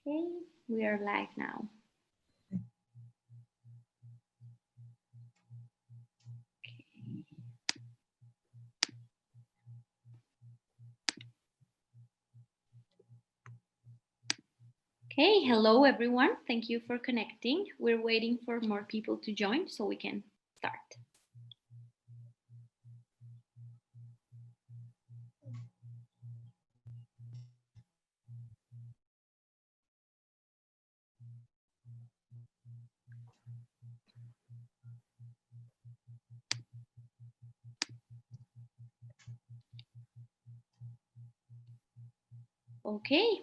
Okay, we are live now. Okay, hello everyone. Thank you for connecting. We're waiting for more people to join so we can start. Okay.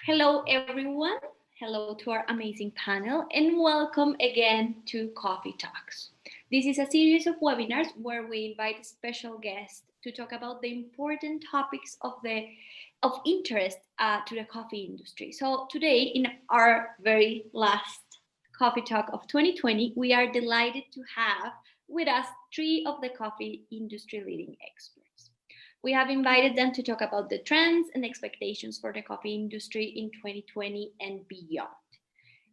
Hello everyone. Hello to our amazing panel and welcome again to Coffee Talks. This is a series of webinars where we invite special guests to talk about the important topics of interest to the coffee industry. So today, in our very last Coffee Talk of 2020, we are delighted to have with us three of the coffee industry leading experts. We have invited them to talk about the trends and expectations for the coffee industry in 2020 and beyond.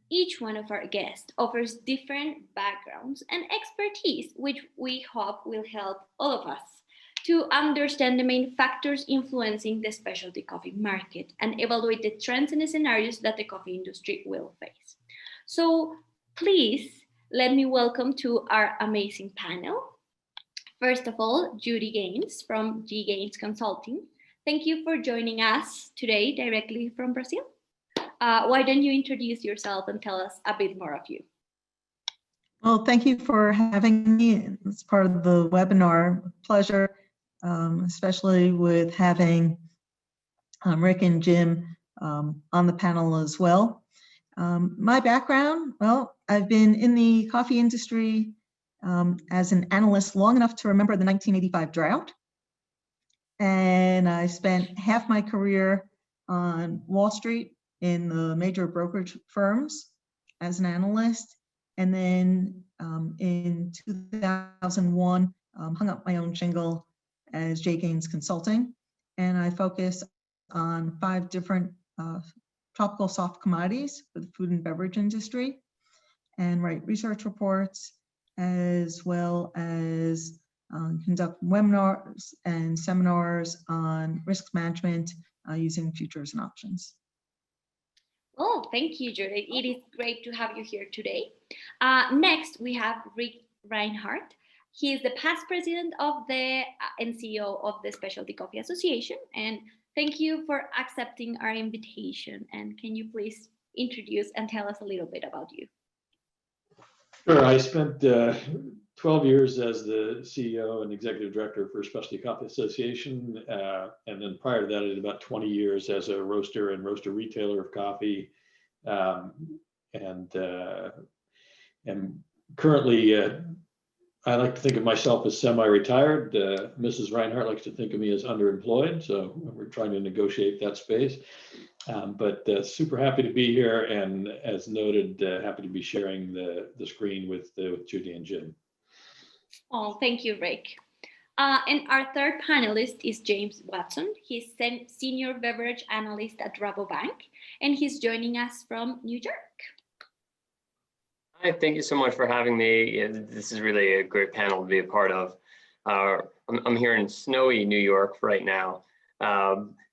Each one of our guests offers different backgrounds and expertise, which we hope will help all of us to understand the main factors influencing the specialty coffee market and evaluate the trends and the scenarios that the coffee industry will face. So please let me welcome to our amazing panel. First of all, Judy Gaines from G Gaines Consulting. Thank you for joining us today directly from Brazil. Why don't you introduce yourself and tell us a bit more of you? Well, thank you for having me. It's part of the webinar. Pleasure, especially with having Rick and Jim on the panel as well. My background, well, I've been in the coffee industry as an analyst long enough to remember the 1985 drought. And I spent half my career on Wall Street in the major brokerage firms as an analyst. And then in 2001, hung up my own shingle as J Gaines Consulting. And I focus on 5 different tropical soft commodities for the food and beverage industry and write research reports, as well as conduct webinars and seminars on risk management using futures and options. Oh, thank you, Judith. It is great to have you here today. Next, we have Rick Reinhart. He is the past president of the and CEO of the Specialty Coffee Association. And thank you for accepting our invitation. And can you please introduce and tell us a little bit about you? Sure. I spent 12 years as the CEO and executive director for Specialty Coffee Association. And then prior to that, I did about 20 years as a roaster and roaster retailer of coffee. And currently, I like to think of myself as semi-retired. Mrs. Reinhart likes to think of me as underemployed. So we're trying to negotiate that space. But super happy to be here, and as noted, happy to be sharing the screen with Judy and Jim. Oh, thank you, Rick. And our third panelist is James Watson. He's Senior Beverage Analyst at Rabobank, and he's joining us from New York. Hi, thank you so much for having me. This is really a great panel to be a part of. I'm here in snowy New York right now.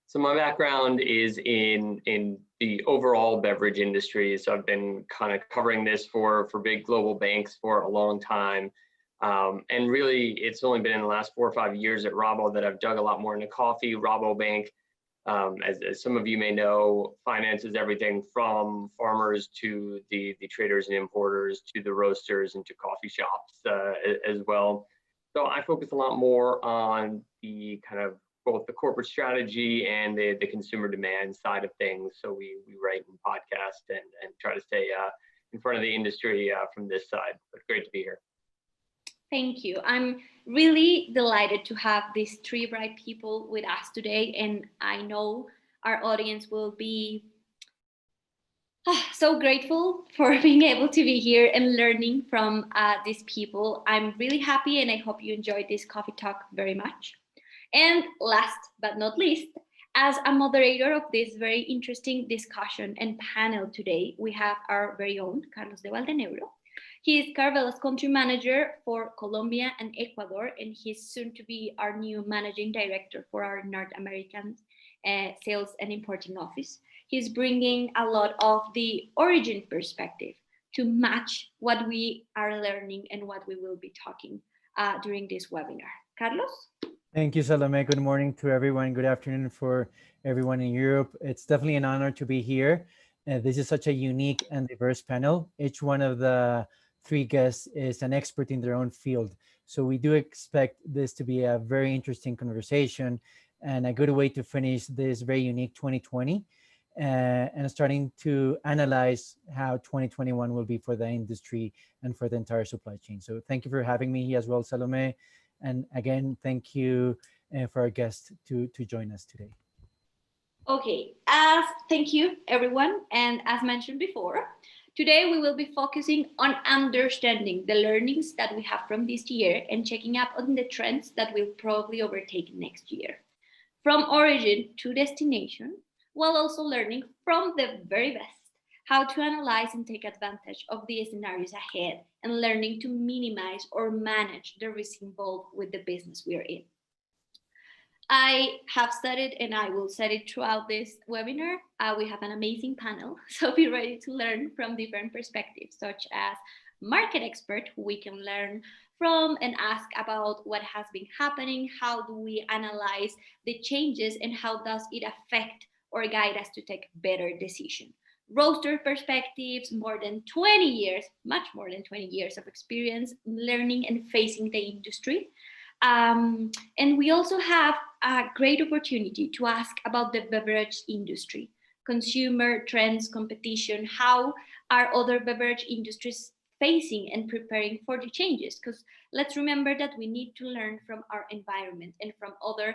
So my background is in the overall beverage industry. So I've been kind of covering this for big global banks for a long time. And really, it's only been in the last 4 or 5 years at Rabo that I've dug a lot more into coffee. Rabobank, as some of you may know, finances everything from farmers to the traders and importers to the roasters and to coffee shops as well. So I focus a lot more on the kind of both the corporate strategy and the consumer demand side of things. So we write and podcast and try to stay in front of the industry from this side. But great to be here. Thank you. I'm really delighted to have these 3 bright people with us today, and I know our audience will be so grateful for being able to be here and learning from these people. I'm really happy, and I hope you enjoyed this coffee talk very much. And last but not least, As a moderator of this very interesting discussion and panel today, we have our very own Carlos de Valdenebro. He is Carvela's country manager for Colombia and Ecuador, and he's soon to be our new managing director for our North American sales and importing office. He's bringing a lot of the origin perspective to match what we are learning and what we will be talking during this webinar. Carlos? Thank you, Salome. Good morning to everyone. Good afternoon for everyone in Europe. It's definitely an honor to be here. This is such a unique and diverse panel. Each one of the three guests is an expert in their own field. So we do expect this to be a very interesting conversation and a good way to finish this very unique 2020 and starting to analyze how 2021 will be for the industry and for the entire supply chain. So thank you for having me here as well, Salome. And again, thank you for our guest to join us today. Okay, thank you everyone. And as mentioned before, today we will be focusing on understanding the learnings that we have from this year and checking up on the trends that will probably overtake next year. From origin to destination, while also learning from the very best how to analyze and take advantage of the scenarios ahead and learning to minimize or manage the risk involved with the business we are in. I have said it and I will say it throughout this webinar. We have an amazing panel, so be ready to learn from different perspectives, such as market expert who we can learn from and ask about what has been happening, how do we analyze the changes and how does it affect or guide us to take better decisions. Roaster perspectives, more than 20 years, much more than 20 years of experience learning and facing the industry. And we also have a great opportunity to ask about the beverage industry, consumer trends, competition, how are other beverage industries facing and preparing for the changes? Because let's remember that we need to learn from our environment and from other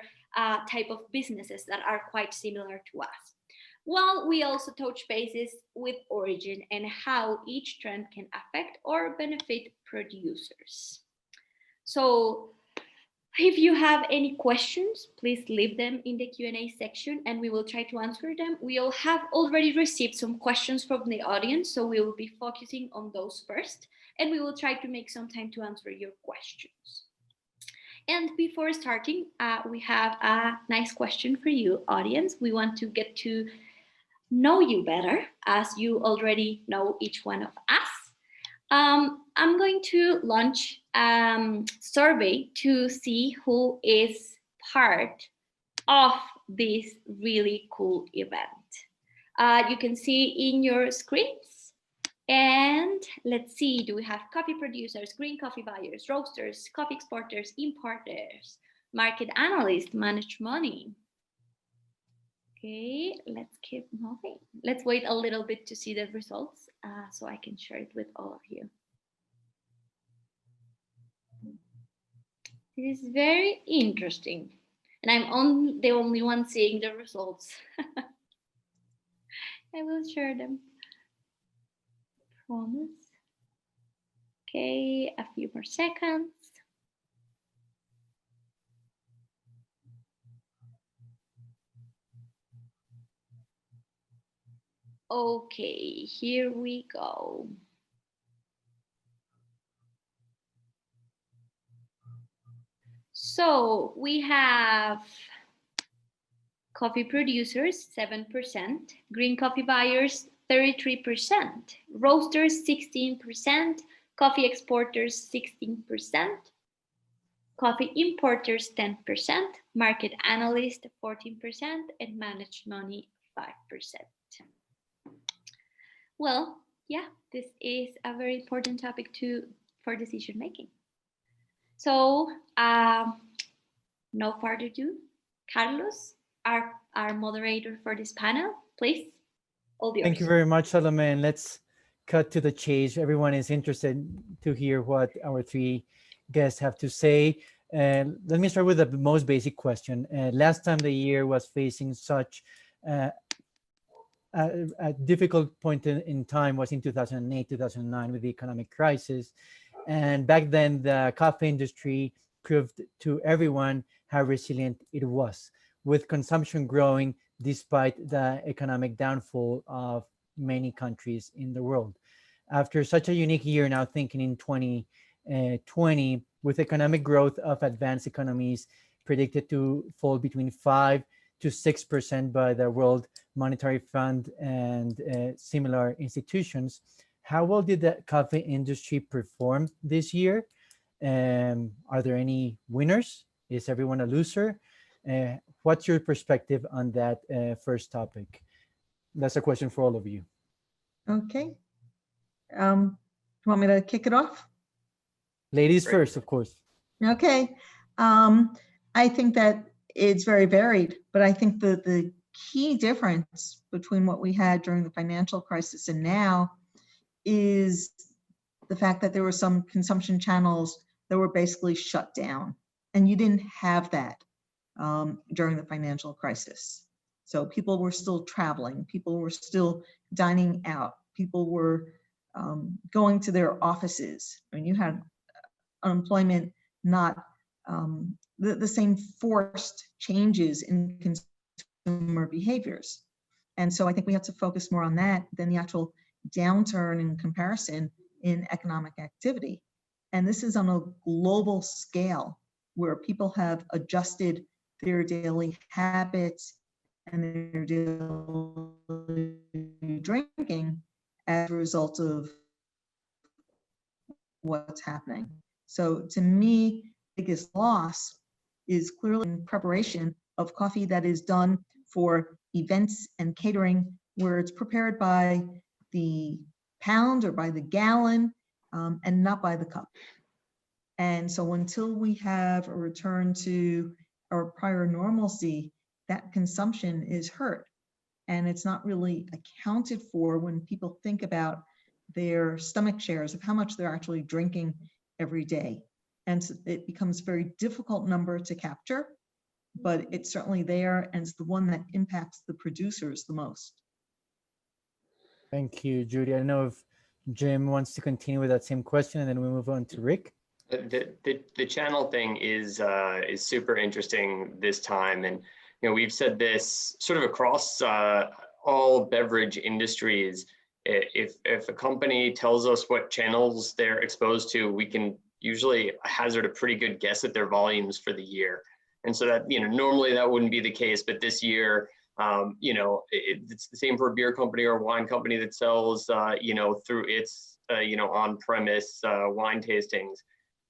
type of businesses that are quite similar to us. While we also touch bases with origin and how each trend can affect or benefit producers. So if you have any questions, please leave them in the Q&A section and we will try to answer them. We all have already received some questions from the audience, so we will be focusing on those first and we will try to make some time to answer your questions. And before starting, we have a nice question for you, audience. We want to get to know you better as you already know each one of us. I'm going to launch a survey to see who is part of this really cool event. You can see in your screens. And let's see, do we have coffee producers, green coffee buyers, roasters, coffee exporters, importers, market analysts, manage money? Okay, let's keep moving. Let's wait a little bit to see the results so I can share it with all of you. It is very interesting. And I'm the only one seeing the results. I will share them. Promise. Okay, a few more seconds. Okay, here we go. So we have coffee producers, 7%, green coffee buyers, 33%, roasters, 16%, coffee exporters, 16%, coffee importers, 10%, market analysts, 14%, and managed money, 5%. Well, yeah, this is a very important topic for decision making. So, no further ado, Carlos, our moderator for this panel, please. All yours. Thank you very much, Salome. And let's cut to the chase. Everyone is interested to hear what our three guests have to say. Let me start with the most basic question. Last time the year was facing such a difficult point in time was in 2008, 2009 with the economic crisis. And back then, the coffee industry proved to everyone how resilient it was. with consumption growing despite the economic downfall of many countries in the world. After such a unique year, now thinking in 2020, with economic growth of advanced economies predicted to fall between 5 to 6% by the World Monetary Fund and similar institutions, how well did the coffee industry perform this year? Are there any winners? Is everyone a loser? What's your perspective on that first topic? That's a question for all of you. Okay. Do you want me to kick it off? Ladies Great. first, of course. Okay. I think that it's very varied, but I think the key difference between what we had during the financial crisis and now is the fact that there were some consumption channels that were basically shut down, and you didn't have that during the financial crisis. So people were still traveling, people were still dining out, people were going to their offices. I mean, you had unemployment, not the same forced changes in consumer behaviors. And so I think we have to focus more on that than the actual downturn in comparison in economic activity. And this is on a global scale where people have adjusted their daily habits and their daily drinking as a result of what's happening. So to me, the biggest loss is clearly in preparation of coffee that is done for events and catering, where it's prepared by the pound or by the gallon and not by the cup. And so until we have a return to our prior normalcy, that consumption is hurt. And it's not really accounted for when people think about their stomach shares of how much they're actually drinking every day. And so it becomes a very difficult number to capture, but it's certainly there, and it's the one that impacts the producers the most. Thank you, Judy. I don't know if Jim wants to continue with that same question, and then we move on to Rick. The channel thing is super interesting this time, and we've said this sort of across all beverage industries. If a company tells us what channels they're exposed to, we can usually hazard a pretty good guess at their volumes for the year. And so that, normally that wouldn't be the case, but this year, it's the same for a beer company or a wine company that sells, through its, on-premise wine tastings.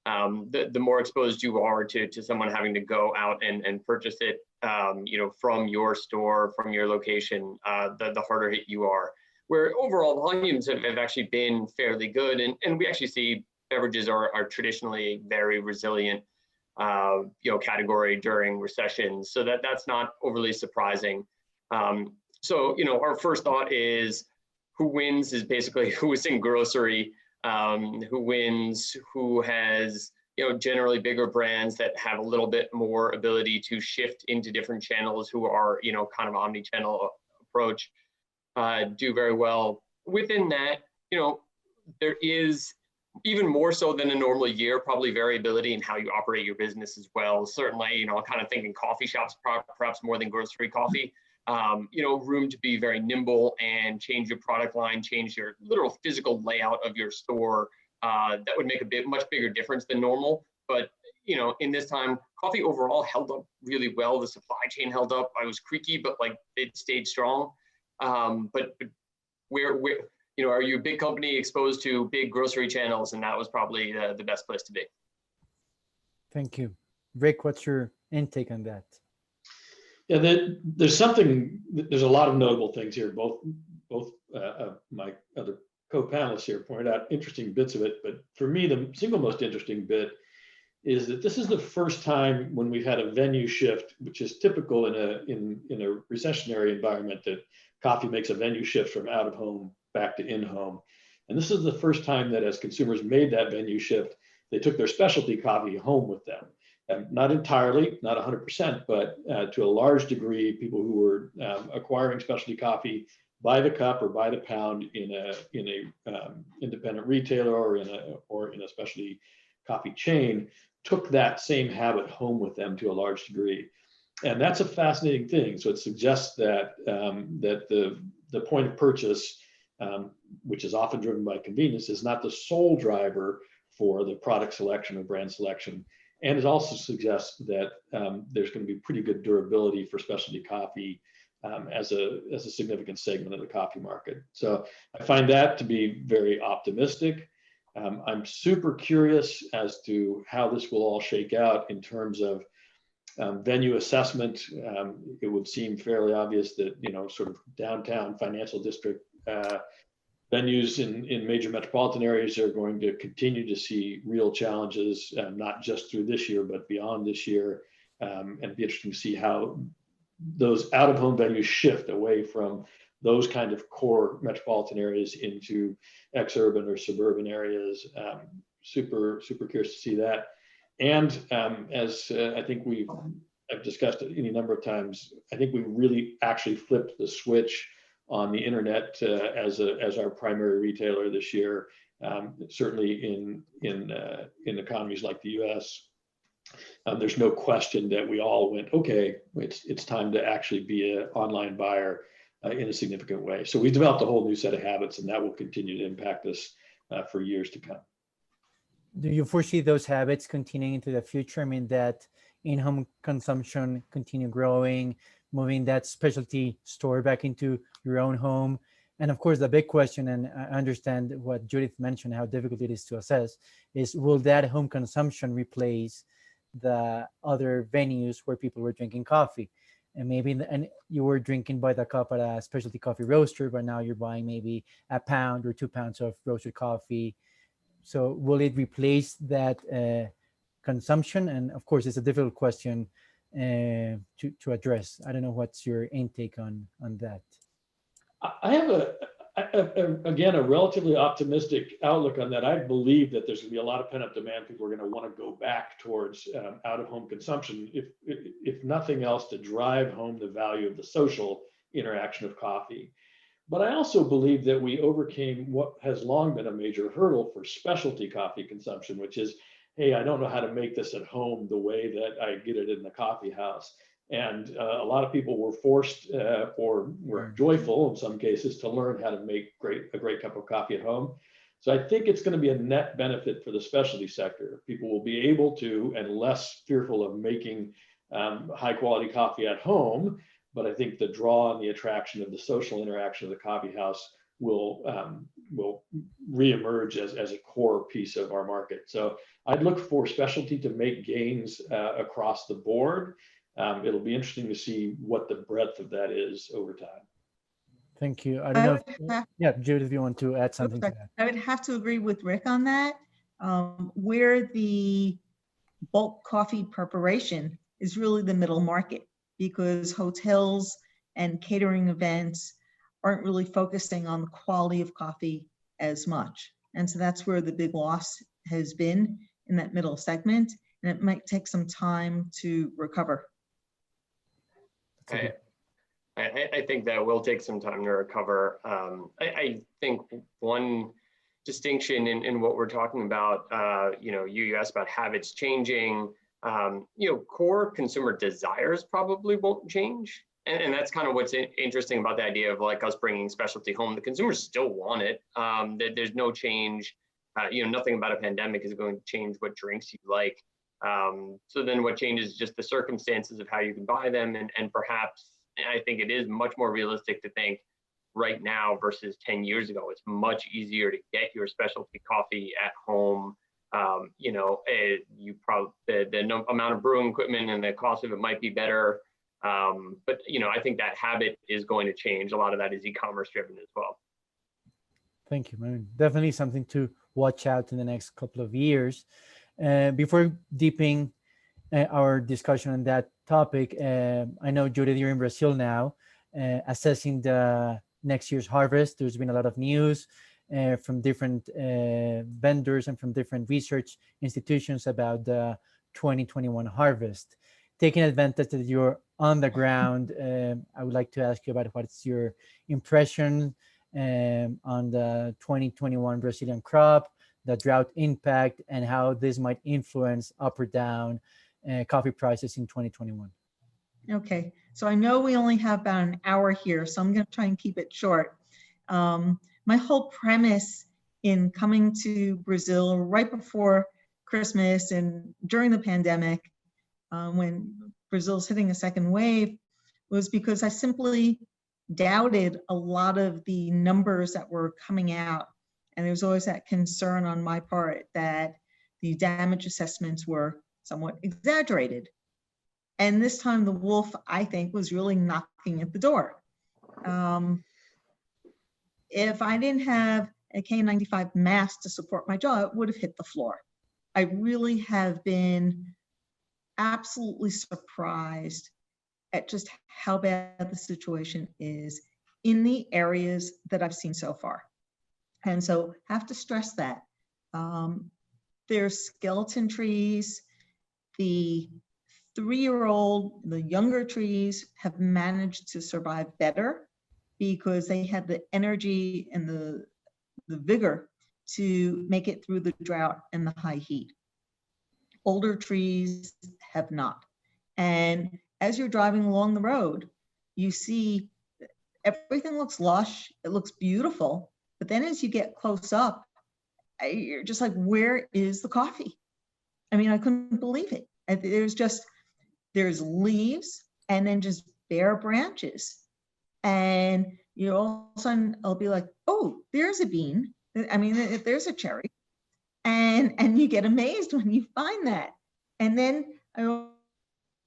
The more exposed you are to someone having to go out and purchase it, from your store, from your location, the harder hit you are. Where overall volumes have actually been fairly good, and we actually see beverages are traditionally very resilient, category during recessions. So that's not overly surprising. So our first thought is who wins is basically who is in grocery, who wins, who has generally bigger brands that have a little bit more ability to shift into different channels, who are kind of omni-channel approach, do very well. Within that, there is, even more so than a normal year, probably variability in how you operate your business as well. Certainly, kind of thinking coffee shops, perhaps more than grocery coffee, room to be very nimble and change your product line, change your literal physical layout of your store. That would make a much bigger difference than normal. But, in this time, coffee overall held up really well. The supply chain held up. I was creaky, but it stayed strong. But where are you a big company exposed to big grocery channels? And that was probably the best place to be. Thank you. Rick, what's your intake on that? Yeah, there's a lot of notable things here. Both my other co-panelists here pointed out interesting bits of it. But for me, the single most interesting bit is that this is the first time when we've had a venue shift, which is typical in a recessionary environment, that coffee makes a venue shift from out of home back to in-home. And this is the first time that as consumers made that venue shift, they took their specialty coffee home with them. Not entirely, not 100%, but to a large degree, people who were acquiring specialty coffee by the cup or by the pound in a independent retailer or in a specialty coffee chain took that same habit home with them to a large degree. And that's a fascinating thing. So it suggests that that the point of purchase, which is often driven by convenience, is not the sole driver for the product selection or brand selection. And it also suggests that there's going to be pretty good durability for specialty coffee as a significant segment of the coffee market. So I find that to be very optimistic. I'm super curious as to how this will all shake out in terms of venue assessment. It would seem fairly obvious that, you know, sort of downtown financial district venues in major metropolitan areas are going to continue to see real challenges, not just through this year, but beyond this year. And it'd be interesting to see how those out-of-home venues shift away from those kind of core metropolitan areas into exurban or suburban areas. Super curious to see that. And as I think I've discussed it any number of times, I think we really actually flipped the switch on the internet as our primary retailer this year. Certainly in economies like the U.S., there's no question that we all went, okay, it's time to actually be an online buyer in a significant way. So we developed a whole new set of habits, and that will continue to impact us for years to come. Do you foresee those habits continuing into the future? I mean, that in-home consumption continue growing, moving that specialty store back into your own home? And of course, the big question, and I understand what Judith mentioned, how difficult it is to assess, is will that home consumption replace the other venues where people were drinking coffee? And maybe and you were drinking by the cup at a specialty coffee roaster, but now you're buying maybe a pound or 2 pounds of roasted coffee. So will it replace that consumption? And of course, it's a difficult question to address. I don't know what's your intake on that. I have again a relatively optimistic outlook on that. I believe that there's going to be a lot of pent-up demand. People are going to want to go back towards out-of-home consumption, if nothing else, to drive home the value of the social interaction of coffee. But I also believe that we overcame what has long been a major hurdle for specialty coffee consumption, which is, hey, I don't know how to make this at home the way that I get it in the coffee house. And a lot of people were forced or were joyful in some cases to learn how to make a great cup of coffee at home. So I think it's going to be a net benefit for the specialty sector. People will be able to, and less fearful of making high quality coffee at home. But I think the draw and the attraction of the social interaction of the coffee house will reemerge as a core piece of our market. So I'd look for specialty to make gains across the board. It'll be interesting to see what the breadth of that is over time. Thank you. I don't know. Yeah, Judith, if you want to add something to that. I would have to agree with Rick on that. Where the bulk coffee preparation is really the middle market, because hotels and catering events aren't really focusing on the quality of coffee as much. And so that's where the big loss has been in that middle segment. And it might take some time to recover. I think that will take some time to recover. I think one distinction in what we're talking about, you asked about habits changing. Core consumer desires probably won't change. And that's kind of what's interesting about the idea of like us bringing specialty home. The consumers still want it. There's no change. Nothing about a pandemic is going to change what drinks you like. So then what changes is just the circumstances of how you can buy them. And perhaps, I think it is much more realistic to think right now versus 10 years ago, it's much easier to get your specialty coffee at home. You probably the amount of brewing equipment and the cost of it might be better. But I think that habit is going to change. A lot of that is e-commerce driven as well. Thank you, man. Definitely something to watch out in the next couple of years. Before deepening our discussion on that topic, I know, Judith, you're in Brazil now, assessing the next year's harvest. There's been a lot of news from different vendors and from different research institutions about the 2021 harvest. Taking advantage that you're on the ground, I would like to ask you about what's your impression on the 2021 Brazilian crop, the drought impact, and how this might influence up or down coffee prices in 2021. Okay, so I know we only have about an hour here, so I'm going to try and keep it short. My whole premise in coming to Brazil right before Christmas and during the pandemic, when Brazil's hitting a second wave, was because I simply doubted a lot of the numbers that were coming out. And there was always that concern on my part that the damage assessments were somewhat exaggerated. And this time the wolf, I think, was really knocking at the door. If I didn't have a K95 mask to support my jaw, it would have hit the floor. I really have been absolutely surprised at just how bad the situation is in the areas that I've seen so far. And so have to stress that. There's skeleton trees. The 3-year-old, the younger trees have managed to survive better because they had the energy and the vigor to make it through the drought and the high heat. Older trees have not. And as you're driving along the road, you see everything looks lush, it looks beautiful, but then as you get close up, you're just like, where is the coffee? I mean, I couldn't believe it. There's leaves and then just bare branches. And you know, all of a sudden I'll be like, oh, there's a bean. I mean, there's a cherry. And you get amazed when you find that. And then I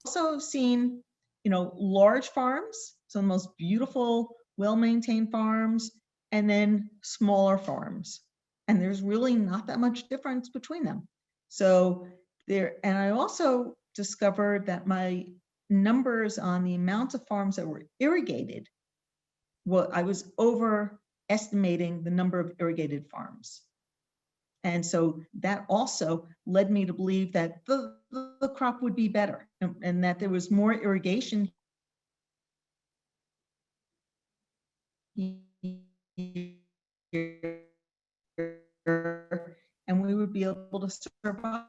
also have seen, you know, large farms, some of the most beautiful, well-maintained farms, and then smaller farms. And there's really not that much difference between them. So there, and I also discovered that my numbers on the amount of farms that were irrigated, well, I was overestimating the number of irrigated farms. And so that also led me to believe that the crop would be better and that there was more irrigation here, and we would be able to survive.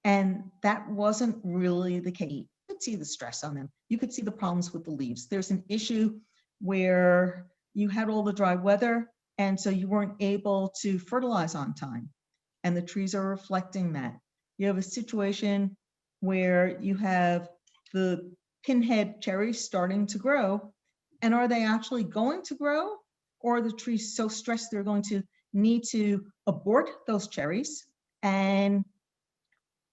And that wasn't really the case. You could see the stress on them. You could see the problems with the leaves. There's an issue where you had all the dry weather, and so you weren't able to fertilize on time. And the trees are reflecting that. You have a situation where you have the pinhead cherries starting to grow, and are they actually going to grow, or are the trees so stressed they're going to need to abort those cherries and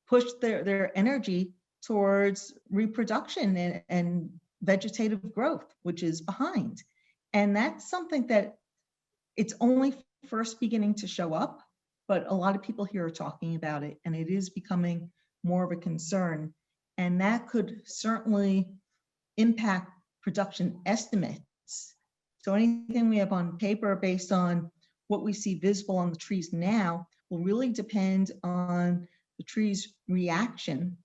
push their energy towards reproduction and vegetative growth, which is behind. And that's something that it's only first beginning to show up, but a lot of people here are talking about it, and it is becoming more of a concern. And that could certainly impact production estimates. So anything we have on paper based on what we see visible on the trees now will really depend on the tree's reaction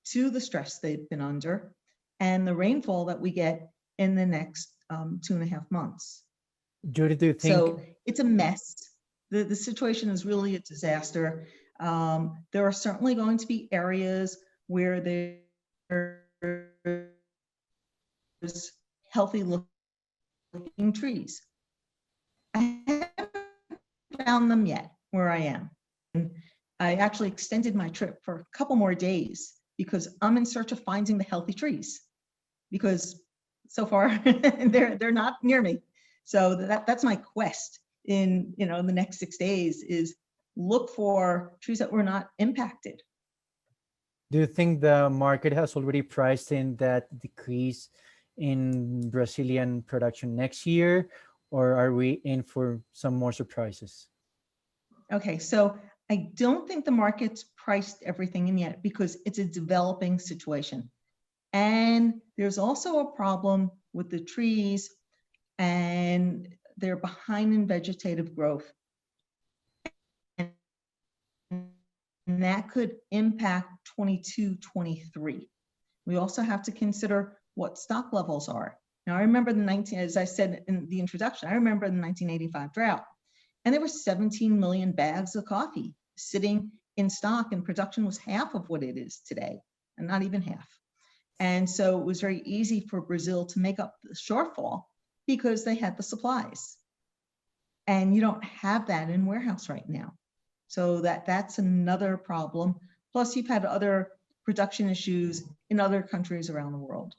to the stress they've been under and the rainfall that we get in the next 2.5 months. Judy, do you think? So it's a mess. The situation is really a disaster. There are certainly going to be areas where there's healthy looking trees. I haven't found them yet where I am. I actually extended my trip for a couple more days because I'm in search of finding the healthy trees, because so far they're not near me. So that's my quest in the next 6 days, is look for trees that were not impacted. Do you think the market has already priced in that decrease in Brazilian production next year, or are we in for some more surprises? Okay, so I don't think the market's priced everything in yet because it's a developing situation. And there's also a problem with the trees, and they're behind in vegetative growth. And that could impact 22, 23. We also have to consider what stock levels are. Now, I remember as I said in the introduction, I remember the 1985 drought, and there were 17 million bags of coffee sitting in stock, and production was half of what it is today, and not even half. And so it was very easy for Brazil to make up the shortfall because they had the supplies. And you don't have that in warehouse right now. So that's another problem. Plus you've had other production issues in other countries around the world.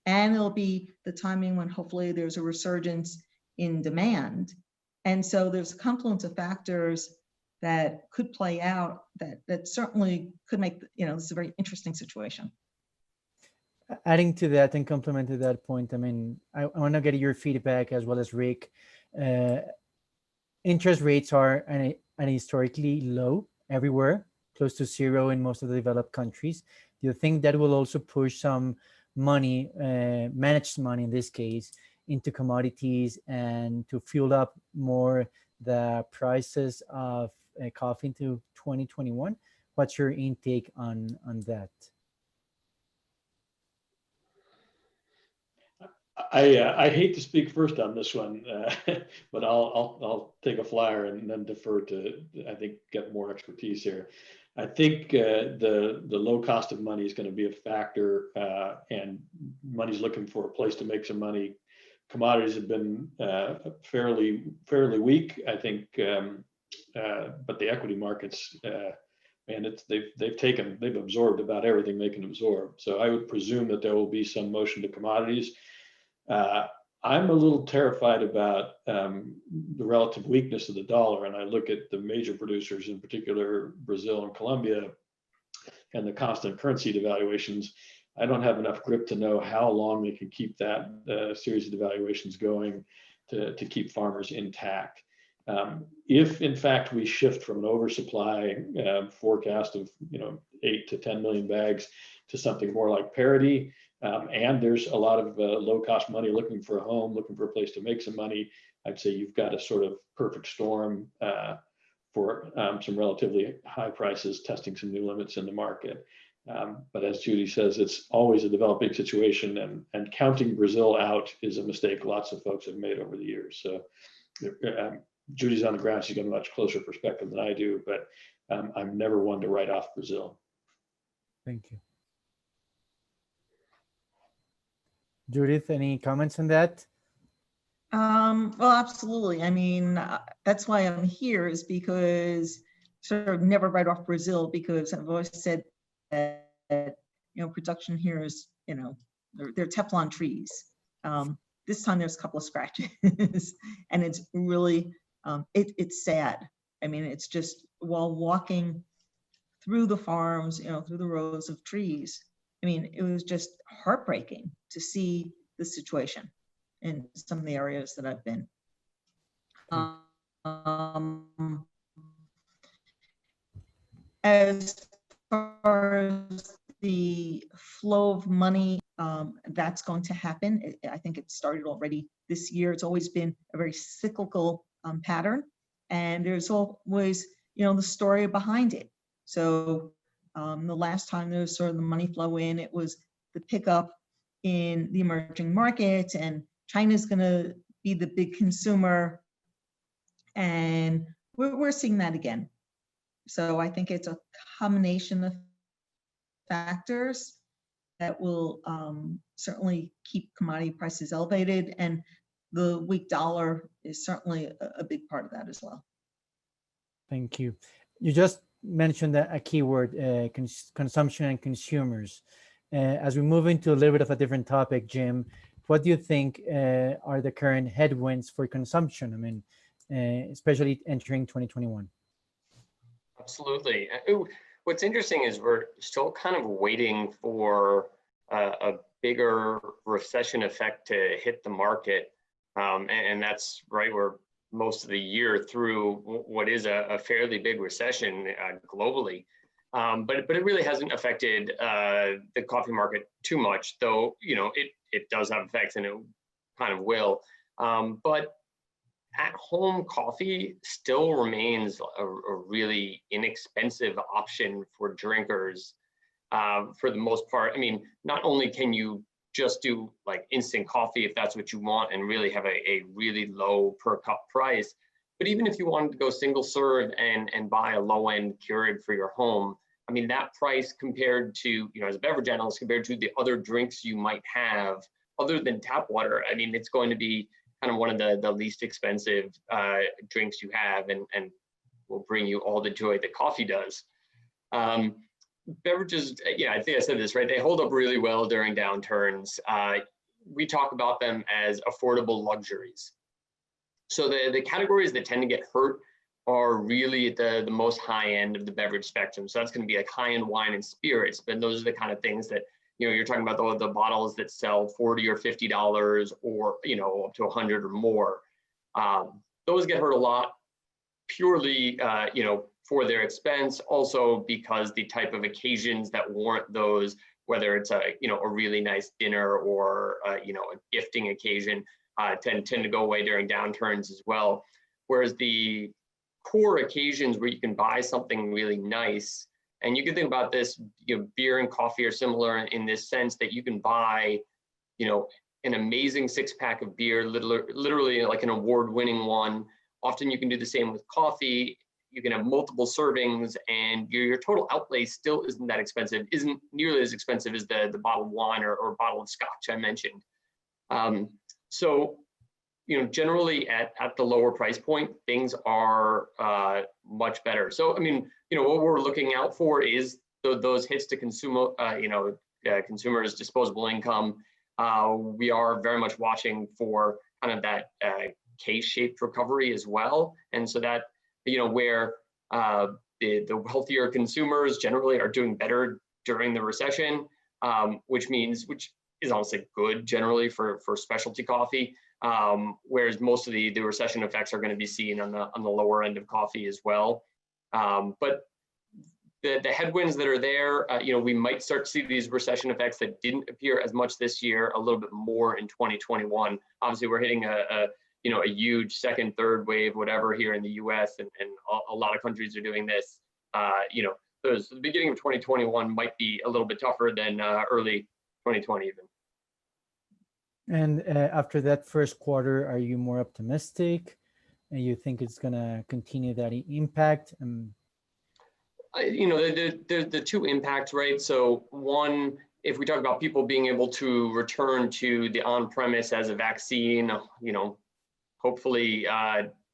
And it'll be the timing when hopefully there's a resurgence in demand. And so there's a confluence of factors that could play out that certainly could make, this is a very interesting situation. Adding to that and complement to that point, I mean, I want to get your feedback as well as Rick. Interest rates are at a historically low everywhere, close to zero in most of the developed countries. Do you think that will also push some money, managed money in this case, into commodities and to fuel up more the prices of coffee into 2021? What's your intake on that? I hate to speak first on this one, but I'll take a flyer and then defer to, I think, get more expertise here. I think the low cost of money is going to be a factor, and money's looking for a place to make some money. Commodities have been fairly weak, I think, but the equity markets, and they've absorbed about everything they can absorb. So I would presume that there will be some motion to commodities. I'm a little terrified about the relative weakness of the dollar, and I look at the major producers, in particular Brazil and Colombia, and the constant currency devaluations. I don't have enough grip to know how long they can keep that series of devaluations going to keep farmers intact. If in fact we shift from an oversupply forecast of 8 to 10 million bags to something more like parity, and there's a lot of low-cost money looking for a home, looking for a place to make some money, I'd say you've got a sort of perfect storm for some relatively high prices, testing some new limits in the market. But as Judy says, it's always a developing situation, and counting Brazil out is a mistake lots of folks have made over the years. So Judy's on the ground, she's got a much closer perspective than I do, but I'm never one to write off Brazil. Thank you. Judith, any comments on that? Well, absolutely. I mean, that's why I'm here, is because sort of never write off Brazil, because I've always said that, production here is, they're Teflon trees. This time there's a couple of scratches and it's really, it's sad. I mean, it's just, while walking through the farms, through the rows of trees, I mean, it was just heartbreaking to see the situation in some of the areas that I've been. As far as the flow of money, that's going to happen. I think it started already this year. It's always been a very cyclical pattern, and there's always, the story behind it. So the last time there was sort of the money flow in, it was the pickup in the emerging markets, and China's going to be the big consumer, and we're seeing that again. So I think it's a combination of factors that will certainly keep commodity prices elevated, and the weak dollar is certainly a big part of that as well. Thank you. You just mentioned a key word, consumption and consumers. As we move into a little bit of a different topic, Jim, what do you think are the current headwinds for consumption? I mean, especially entering 2021. Absolutely. What's interesting is we're still kind of waiting for a bigger recession effect to hit the market. And that's right, we're most of the year through what is a fairly big recession globally. But it really hasn't affected the coffee market too much, though, it does have effects, and it kind of will. But at-home coffee still remains a really inexpensive option for drinkers for the most part. I mean, not only can you just do like instant coffee if that's what you want and really have a really low per cup price, but even if you wanted to go single serve and buy a low-end Keurig for your home, I mean, that price compared to, you know, as a beverage analyst, compared to the other drinks you might have other than tap water, I mean, it's going to be kind of one of the least expensive drinks you have, and will bring you all the joy that coffee does. Beverages, yeah, I think I said this, right? They hold up really well during downturns. We talk about them as affordable luxuries. So the categories that tend to get hurt are really at the most high end of the beverage spectrum. So that's going to be like high-end wine and spirits, but those are the kind of things that, you know, you're talking about the bottles that sell $40 or $50 or, you know, up to 100 or more. Those get hurt a lot purely, you know, for their expense, also because the type of occasions that warrant those, whether it's a, you know, a really nice dinner or, you know, a gifting occasion, tend to go away during downturns as well. Whereas the core occasions where you can buy something really nice, and you can think about this, you know, beer and coffee are similar in this sense that you can buy, you know, an amazing 6-pack of beer, literally like an award-winning one. Often you can do the same with coffee. You can have multiple servings, and your total outlay still isn't that expensive, isn't nearly as expensive as the bottle of wine or bottle of scotch I mentioned. So, you know, generally at the lower price point, things are much better. So, I mean, you know, what we're looking out for is those hits to consumer, you know, consumers' disposable income. We are very much watching for kind of that K-shaped recovery as well. And so that, you know, where the wealthier consumers generally are doing better during the recession, which is honestly good generally for specialty coffee, whereas most of the recession effects are going to be seen on the lower end of coffee as well. But the headwinds that are there, you know, we might start to see these recession effects that didn't appear as much this year a little bit more in 2021. Obviously, we're hitting a huge second, third wave, whatever, here in the U.S. and a lot of countries are doing this. You know, the beginning of 2021 might be a little bit tougher than early 2020 even. And after that first quarter, are you more optimistic? And you think it's going to continue that impact? You know, the two impacts, right? So one, if we talk about people being able to return to the on-premise as a vaccine, you know, hopefully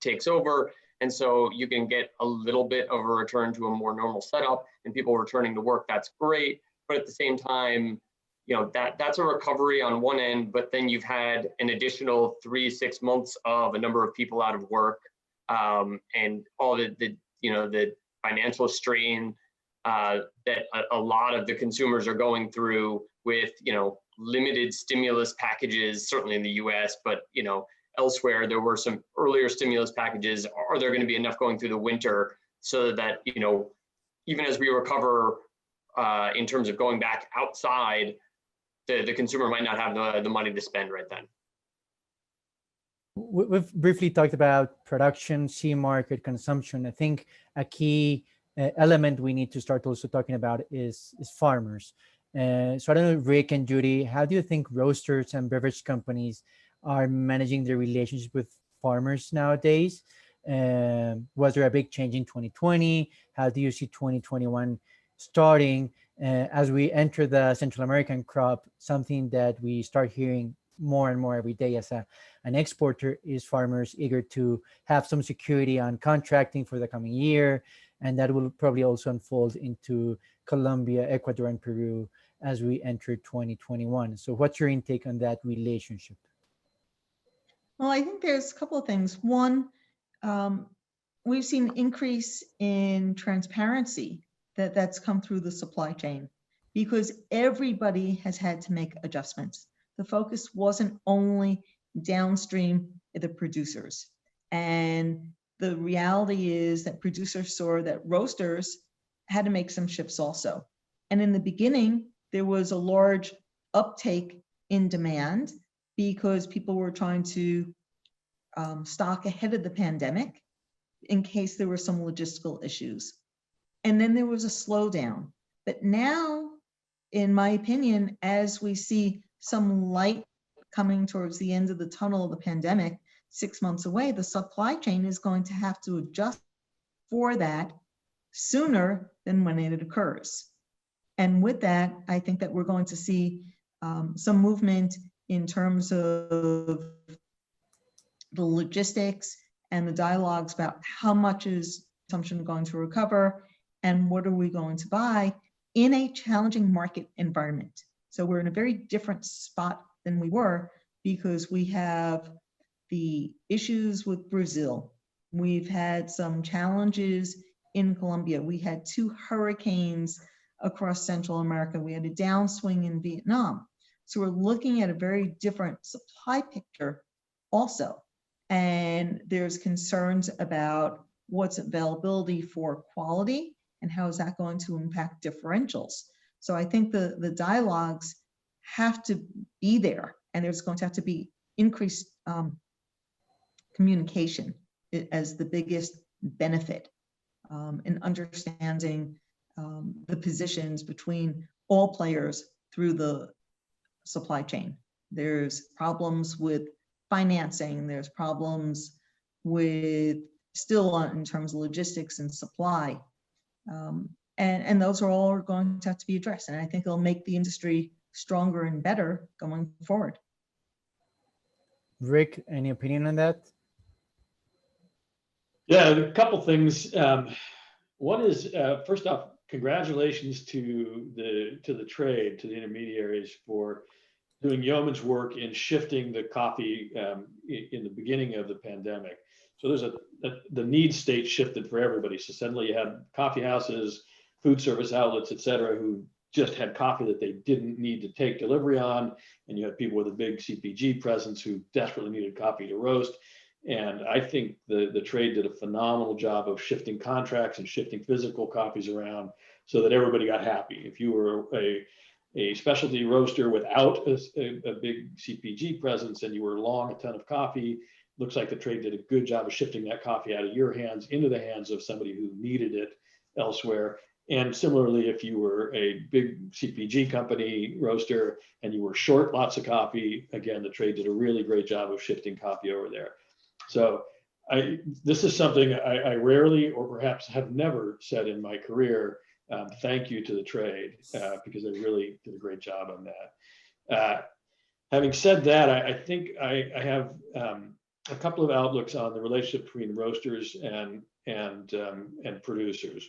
takes over. And so you can get a little bit of a return to a more normal setup, and people returning to work, that's great. But at the same time, you know, that's a recovery on one end, but then you've had an additional 3-6 months of a number of people out of work, and all the you know, the financial strain that a lot of the consumers are going through with, you know, limited stimulus packages, certainly in the US, but, you know, elsewhere, there were some earlier stimulus packages. Are there going to be enough going through the winter so that, you know, even as we recover in terms of going back outside, the consumer might not have the money to spend right then? We've briefly talked about production, sea market, consumption. I think a key element we need to start also talking about is farmers. So I don't know, Rick and Judy, how do you think roasters and beverage companies are managing their relationship with farmers nowadays? Was there a big change in 2020? How do you see 2021 starting? As we enter the Central American crop, something that we start hearing more and more every day as an exporter is farmers eager to have some security on contracting for the coming year. And that will probably also unfold into Colombia, Ecuador, and Peru as we enter 2021. So what's your intake on that relationship? Well, I think there's a couple of things. One, we've seen an increase in transparency that's come through the supply chain because everybody has had to make adjustments. The focus wasn't only downstream the producers. And the reality is that producers saw that roasters had to make some shifts also. And in the beginning, there was a large uptake in demand because people were trying to stock ahead of the pandemic in case there were some logistical issues. And then there was a slowdown. But now, in my opinion, as we see some light coming towards the end of the tunnel of the pandemic, 6 months away, the supply chain is going to have to adjust for that sooner than when it occurs. And with that, I think that we're going to see some movement in terms of the logistics and the dialogues about how much is consumption going to recover and what are we going to buy in a challenging market environment. So we're in a very different spot than we were because we have the issues with Brazil. We've had some challenges in Colombia. We had 2 hurricanes across Central America. We had a downswing in Vietnam. So we're looking at a very different supply picture also. And there's concerns about what's availability for quality and how is that going to impact differentials. So I think the dialogues have to be there, and there's going to have to be increased communication as the biggest benefit in understanding the positions between all players through the supply chain. There's problems with financing, there's problems with still in terms of logistics and supply. And those are all going to have to be addressed. And I think it'll make the industry stronger and better going forward. Rick, any opinion on that? Yeah, a couple things. One is, first off, congratulations to the trade, to the intermediaries for doing yeoman's work in shifting the coffee in the beginning of the pandemic. So there's the need state shifted for everybody. So suddenly you had coffee houses, food service outlets, et cetera, who just had coffee that they didn't need to take delivery on. And you had people with a big CPG presence who desperately needed coffee to roast. And I think the trade did a phenomenal job of shifting contracts and shifting physical coffees around so that everybody got happy. If you were a specialty roaster without a big CPG presence and you were long a ton of coffee, looks like the trade did a good job of shifting that coffee out of your hands into the hands of somebody who needed it elsewhere. And similarly, if you were a big CPG company roaster and you were short lots of coffee, again, the trade did a really great job of shifting coffee over there. So this is something I rarely or perhaps have never said in my career. Thank you to the trade because they really did a great job on that. Having said that, I think I have a couple of outlooks on the relationship between roasters and producers.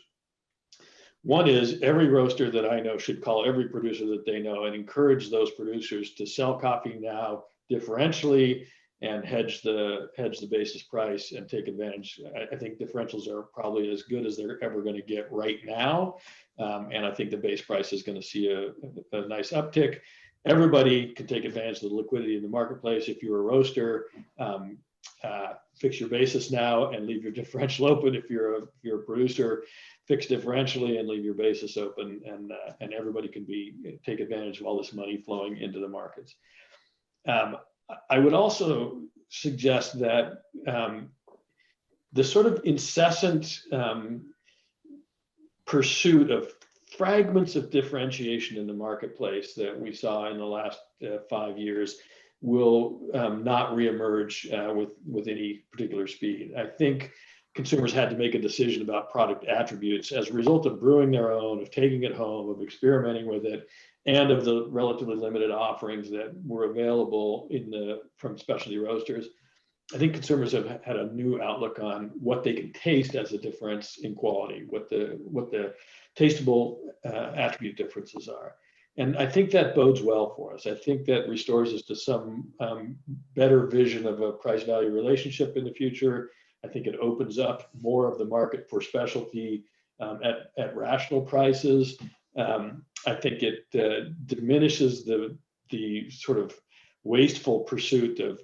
One is every roaster that I know should call every producer that they know and encourage those producers to sell coffee now differentially and hedge the basis price and take advantage. I think differentials are probably as good as they're ever going to get right now. And I think the base price is going to see a nice uptick. Everybody can take advantage of the liquidity in the marketplace. If you're a roaster, fix your basis now and leave your differential open. If you're a producer, fix differentially and leave your basis open, and everybody can take advantage of all this money flowing into the markets. I would also suggest that the sort of incessant pursuit of fragments of differentiation in the marketplace that we saw in the last 5 years will not reemerge with any particular speed. I think consumers had to make a decision about product attributes as a result of brewing their own, of taking it home, of experimenting with it, and of the relatively limited offerings that were available from specialty roasters. I think consumers have had a new outlook on what they can taste as a difference in quality, what the tasteable attribute differences are. And I think that bodes well for us. I think that restores us to some better vision of a price value relationship in the future. I think it opens up more of the market for specialty at rational prices. I think it diminishes the sort of wasteful pursuit of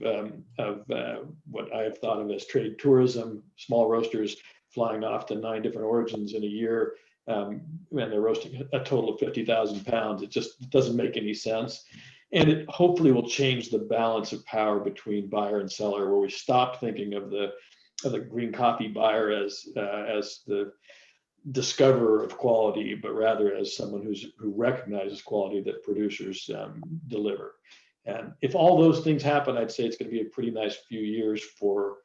what I have thought of as trade tourism, small roasters flying off to 9 different origins in a year, and they're roasting a total of 50,000 pounds. It just doesn't make any sense. And it hopefully will change the balance of power between buyer and seller, where we stop thinking of the green coffee buyer as the discoverer of quality, but rather as someone who recognizes quality that producers deliver. And if all those things happen, I'd say it's going to be a pretty nice few years for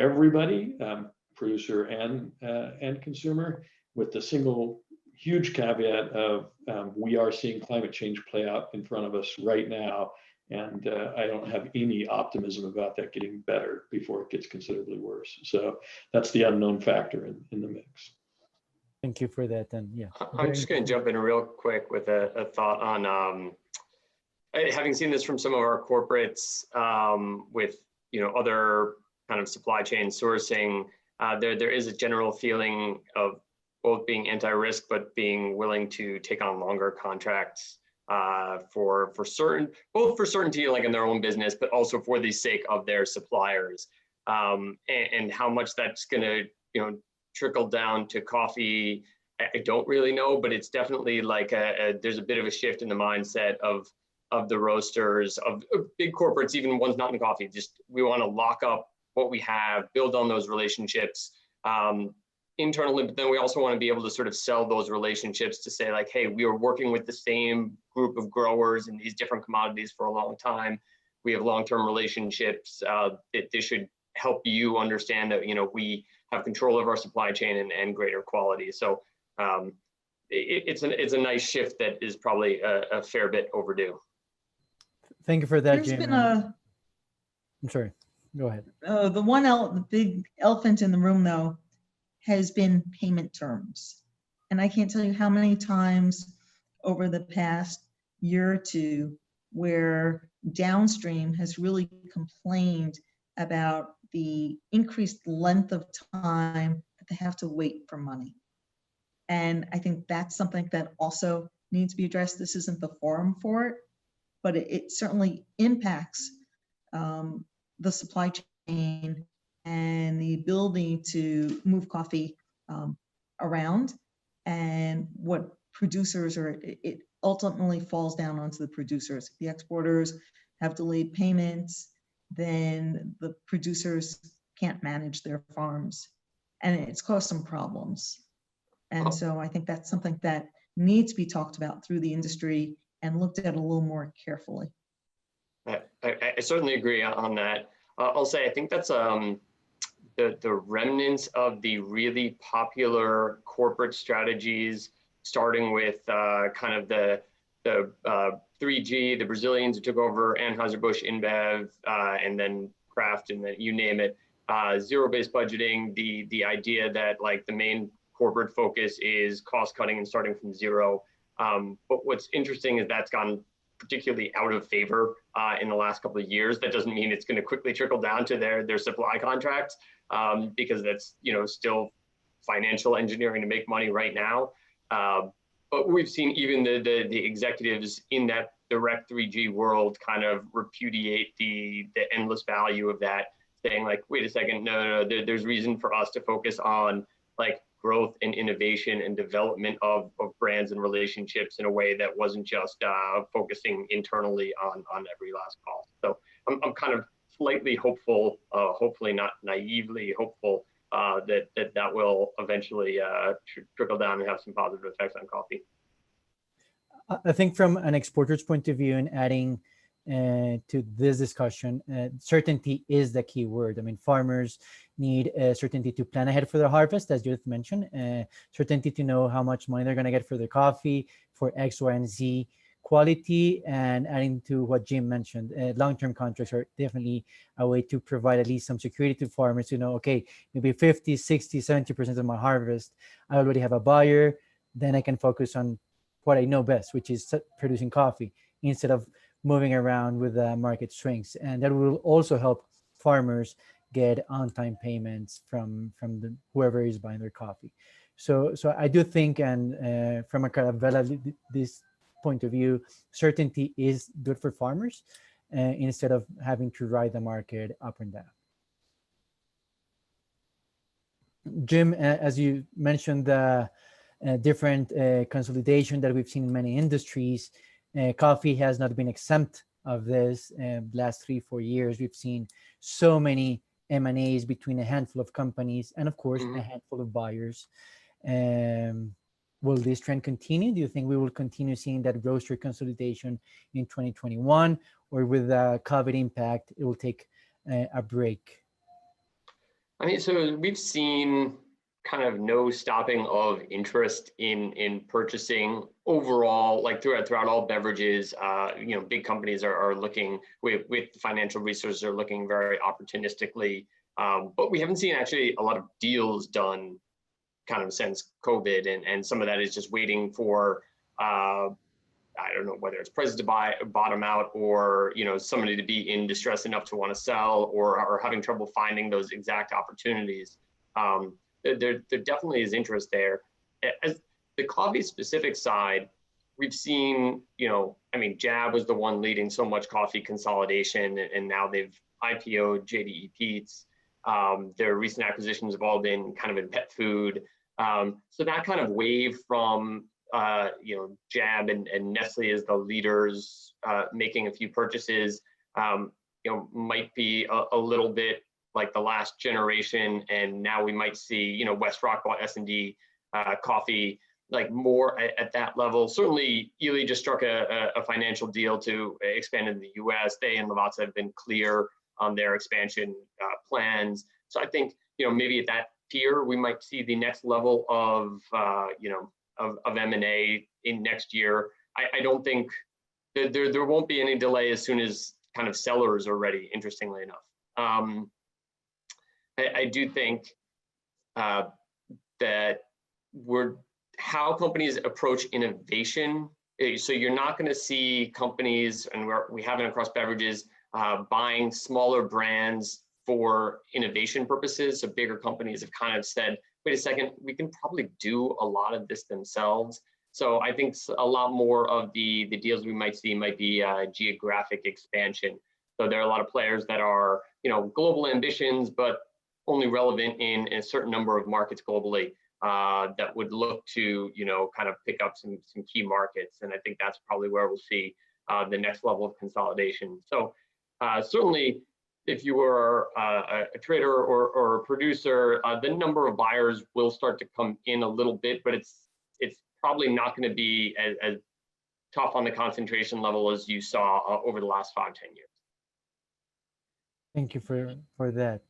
everybody, producer and consumer, with the single huge caveat of we are seeing climate change play out in front of us right now. And I don't have any optimism about that getting better before it gets considerably worse. So that's the unknown factor in the mix. Thank you for that. And yeah, I'm just going to jump in real quick with a thought on having seen this from some of our corporates with other kind of supply chain sourcing. There is a general feeling of both being anti-risk, but being willing to take on longer contracts for certainty, like in their own business, but also for the sake of their suppliers, and how much that's going to trickle down to coffee. I don't really know, but it's definitely like there's a bit of a shift in the mindset of the roasters, of big corporates, even ones not in coffee. Just we want to lock up what we have, build on those relationships internally, but then we also want to be able to sort of sell those relationships to say like, hey, we are working with the same group of growers in these different commodities for a long time. We have long-term relationships. This should help you understand that we have control of our supply chain and greater quality. So it's a nice shift that is probably a fair bit overdue. Thank you for that, There's Jim. been I'm sorry, go ahead. the big elephant in the room though has been payment terms. And I can't tell you how many times over the past year or two where downstream has really complained about the increased length of time that they have to wait for money. And I think that's something that also needs to be addressed. This isn't the forum for it, but it certainly impacts the supply chain and the ability to move coffee around, and what producers are, it ultimately falls down onto the producers. The exporters have delayed payments, then the producers can't manage their farms, and it's caused some problems. And so I think that's something that needs to be talked about through the industry and looked at a little more carefully. I certainly agree on that. I'll say I think that's the remnants of the really popular corporate strategies, starting with kind of the 3G, the Brazilians who took over Anheuser-Busch InBev, and then Kraft, and then you name it, zero-based budgeting, the idea that like the main corporate focus is cost cutting and starting from zero. But what's interesting is that's gone particularly out of favor in the last couple of years. That doesn't mean it's going to quickly trickle down to their supply contracts, because that's still financial engineering to make money right now. But we've seen even the executives in that direct 3G world kind of repudiate the endless value of that, saying like, wait a second, no, there's reason for us to focus on like growth and innovation and development of brands and relationships in a way that wasn't just focusing internally on every last call. So I'm kind of slightly hopeful, hopefully not naively hopeful, that will eventually trickle down and have some positive effects on coffee. I think from an exporter's point of view, and adding to this discussion, certainty is the key word. I mean, farmers need certainty to plan ahead for their harvest, as Judith mentioned, certainty to know how much money they're going to get for their coffee, for X, Y, and Z quality. And adding to what Jim mentioned, long-term contracts are definitely a way to provide at least some security to farmers to know, okay, maybe 50, 60, 70% of my harvest, I already have a buyer, then I can focus on what I know best, which is producing coffee, instead of moving around with the market swings. And that will also help farmers get on-time payments from whoever is buying their coffee. So I do think, and from a kind of this point of view, certainty is good for farmers instead of having to ride the market up and down. Jim, as you mentioned, the different consolidation that we've seen in many industries, coffee has not been exempt of this. Last 3-4 years, we've seen so many M&As between a handful of companies and, of course, a handful of buyers. Will this trend continue? Do you think we will continue seeing that roaster consolidation in 2021, or with the COVID impact, it will take a break? I mean, so we've seen kind of no stopping of interest in purchasing overall, like throughout all beverages. Big companies are looking with financial resources, are looking very opportunistically, but we haven't seen actually a lot of deals done kind of since COVID, and some of that is just waiting for I don't know whether it's prices to bottom out, or somebody to be in distress enough to want to sell, or having trouble finding those exact opportunities. There definitely is interest there. As the coffee specific side, we've seen, Jab was the one leading so much coffee consolidation, and now they've IPO'd JDE Peet's. Their recent acquisitions have all been kind of in pet food. So that kind of wave from Jab and Nestle as the leaders making a few purchases, might be a little bit like the last generation, and now we might see, West Rockwell, S&D Coffee, like more at that level. Certainly, Ely just struck a financial deal to expand in the U.S. They and Lavazza have been clear on their expansion plans. So I think, maybe at that tier, we might see the next level of M&A in next year. I don't think there won't be any delay as soon as kind of sellers are ready, interestingly enough. I do think that how companies approach innovation. So you're not going to see companies, and we have it across beverages, buying smaller brands for innovation purposes. So bigger companies have kind of said, wait a second, we can probably do a lot of this themselves. So I think a lot more of the deals we might see might be geographic expansion. So there are a lot of players that are, global ambitions, but only relevant in a certain number of markets globally, that would look to, kind of pick up some key markets. And I think that's probably where we'll see the next level of consolidation. So certainly, if you were a trader or a producer, the number of buyers will start to come in a little bit, but it's probably not going to be as tough on the concentration level as you saw over the last 5-10 years. Thank you for that.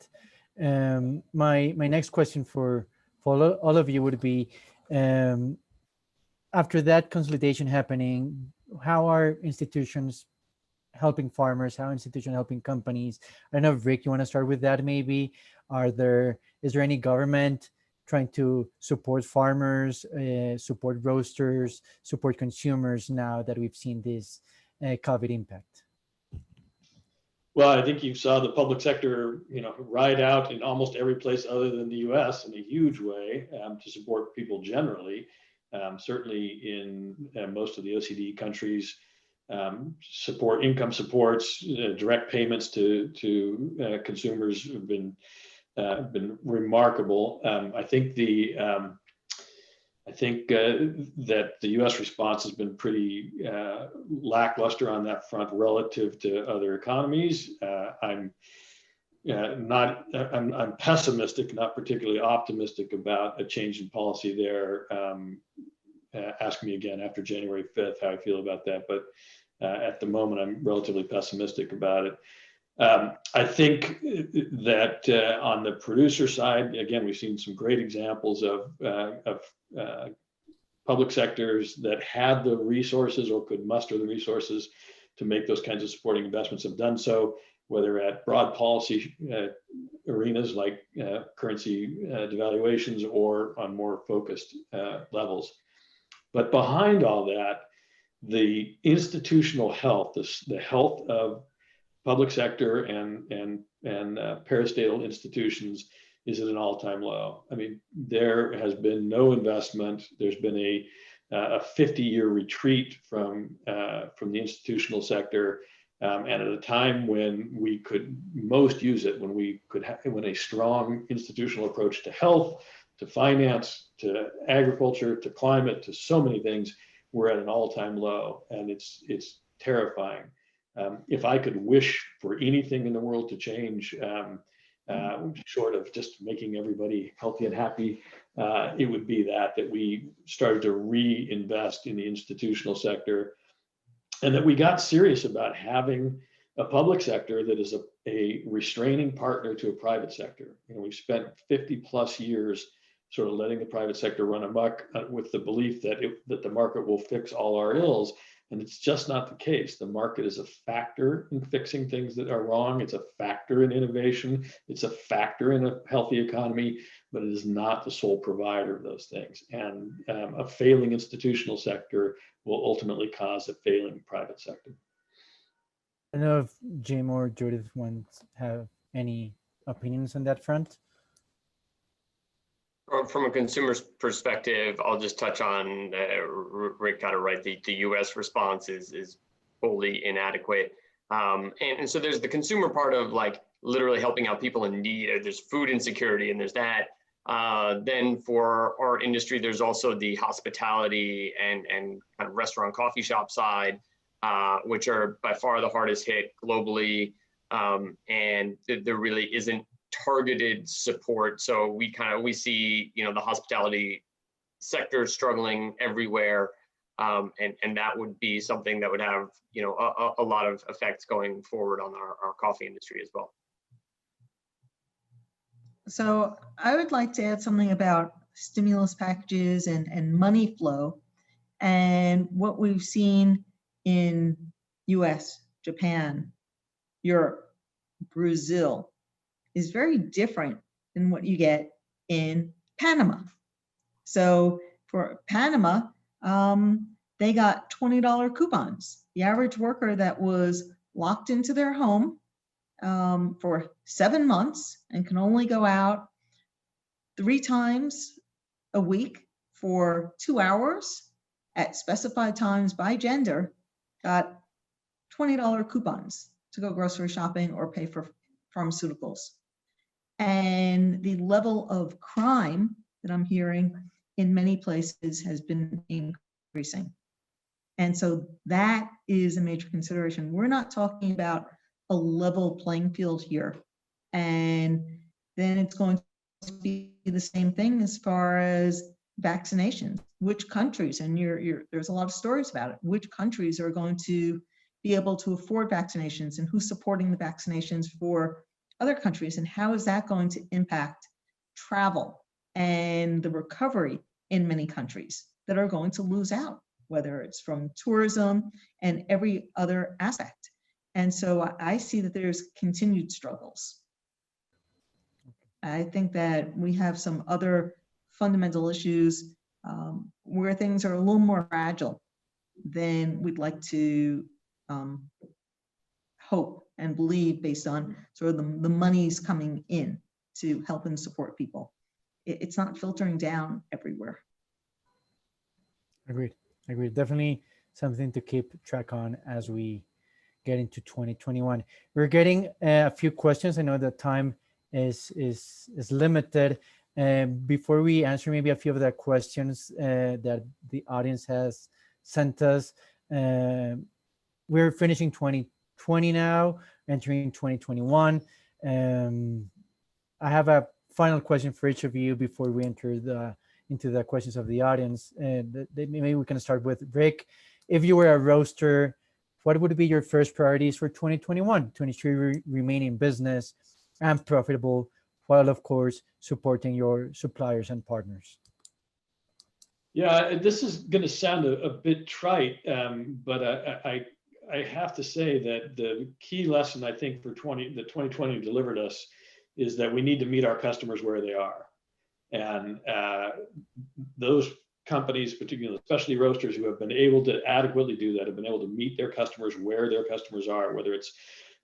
My next question for all of you would be, after that consolidation happening, how are institutions helping farmers? How are institutions helping companies? I don't know, Rick, you want to start with that maybe? Is there any government trying to support farmers, support roasters, support consumers now that we've seen this COVID impact? Well, I think you saw the public sector, ride out in almost every place other than the U.S. in a huge way to support people generally. Certainly in most of the OECD countries, income supports, direct payments to consumers have been remarkable. I think that the U.S. response has been pretty lackluster on that front relative to other economies. I'm pessimistic, not particularly optimistic about a change in policy there. Ask me again after January 5th how I feel about that, but at the moment I'm relatively pessimistic about it. I think that on the producer side, again, we've seen some great examples of public sectors that had the resources or could muster the resources to make those kinds of supporting investments have done so, whether at broad policy arenas like currency devaluations or on more focused levels. But behind all that, the institutional health, the health of public sector and parastatal institutions is at an all-time low. I mean, there has been no investment. There's been a 50-year retreat from the institutional sector, and at a time when we could most use it, when a strong institutional approach to health, to finance, to agriculture, to climate, to so many things, we're at an all-time low, and it's terrifying. If I could wish for anything in the world to change, short of just making everybody healthy and happy, it would be that we started to reinvest in the institutional sector, and that we got serious about having a public sector that is a restraining partner to a private sector. We've spent 50 plus years sort of letting the private sector run amok with the belief that that the market will fix all our ills. And it's just not the case. The market is a factor in fixing things that are wrong. It's a factor in innovation. It's a factor in a healthy economy, but it is not the sole provider of those things. And a failing institutional sector will ultimately cause a failing private sector. I don't know if Jim or Judith have any opinions on that front. From a consumer's perspective, I'll just touch on, Rick got it right, the US response is wholly inadequate. And so there's the consumer part of like literally helping out people in need. There's food insecurity and there's that. Then for our industry, there's also the hospitality and kind of restaurant, coffee shop side, which are by far the hardest hit globally. And there really isn't targeted support. So we see, you know, the hospitality sector struggling everywhere. And that would be something that would have, you know, a lot of effects going forward on our coffee industry as well. So I would like to add something about stimulus packages and money flow, and what we've seen in US, Japan, Europe, Brazil is very different than what you get in Panama. So for Panama, they got $20 coupons. The average worker that was locked into their home for 7 months and can only go out 3 times a week for 2 hours at specified times by gender, got $20 coupons to go grocery shopping or pay for pharmaceuticals. And the level of crime that I'm hearing in many places has been increasing. And so that is a major consideration. We're not talking about a level playing field here. And then it's going to be the same thing as far as vaccinations. Which countries, and there's a lot of stories about it, which countries are going to be able to afford vaccinations, and who's supporting the vaccinations for other countries, and how is that going to impact travel and the recovery in many countries that are going to lose out, whether it's from tourism and every other aspect. And so I see that there's continued struggles. I think that we have some other fundamental issues where things are a little more fragile than we'd like to hope and believe, based on sort of the monies coming in to help and support people. It's not filtering down everywhere. Agreed. Definitely something to keep track on as we get into 2021. We're getting a few questions. I know that time is limited. Before we answer maybe a few of the questions that the audience has sent us, we're finishing 2020 now, entering 2021. I have a final question for each of you before we enter into the questions of the audience. Maybe we can start with Rick. If you were a roaster, what would be your first priorities for 2021 to ensure you remain in business and profitable, while of course supporting your suppliers and partners? Yeah, this is going to sound a bit trite, but I have to say that the key lesson I think for 2020 delivered us is that we need to meet our customers where they are. And those companies, particularly, especially roasters who have been able to adequately do that, have been able to meet their customers where their customers are, whether it's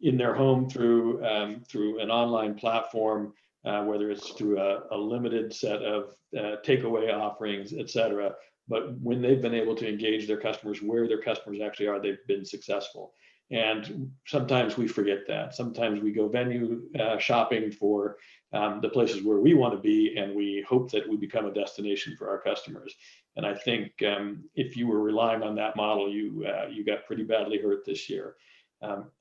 in their home through an online platform, whether it's through a limited set of takeaway offerings, et cetera. But when they've been able to engage their customers where their customers actually are, they've been successful. And sometimes we forget that. Sometimes we go venue shopping for the places where we want to be, and we hope that we become a destination for our customers. And I think if you were relying on that model, you got pretty badly hurt this year.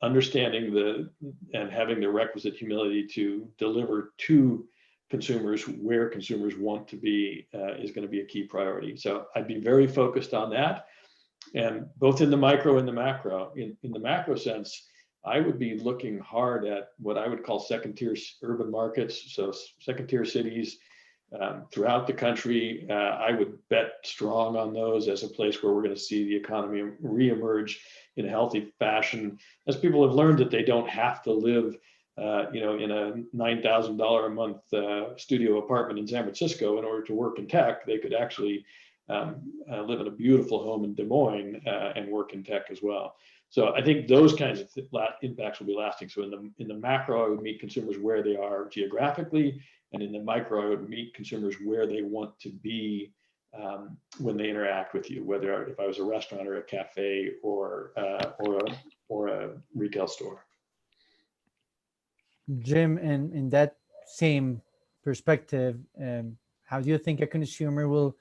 Understanding and having the requisite humility to deliver to consumers where consumers want to be is going to be a key priority. So I'd be very focused on that, and both in the micro and the macro. In the macro sense, I would be looking hard at what I would call second-tier urban markets, so second-tier cities, throughout the country. I would bet strong on those as a place where we're going to see the economy reemerge in a healthy fashion, as people have learned that they don't have to live in a $9,000 a month studio apartment in San Francisco in order to work in tech. They could actually live in a beautiful home in Des Moines and work in tech as well. So I think those kinds of impacts will be lasting. So in the macro, I would meet consumers where they are geographically, and in the micro, I would meet consumers where they want to be when they interact with you, whether if I was a restaurant or a cafe or a retail store. Jim, in that same perspective, how do you think a consumer will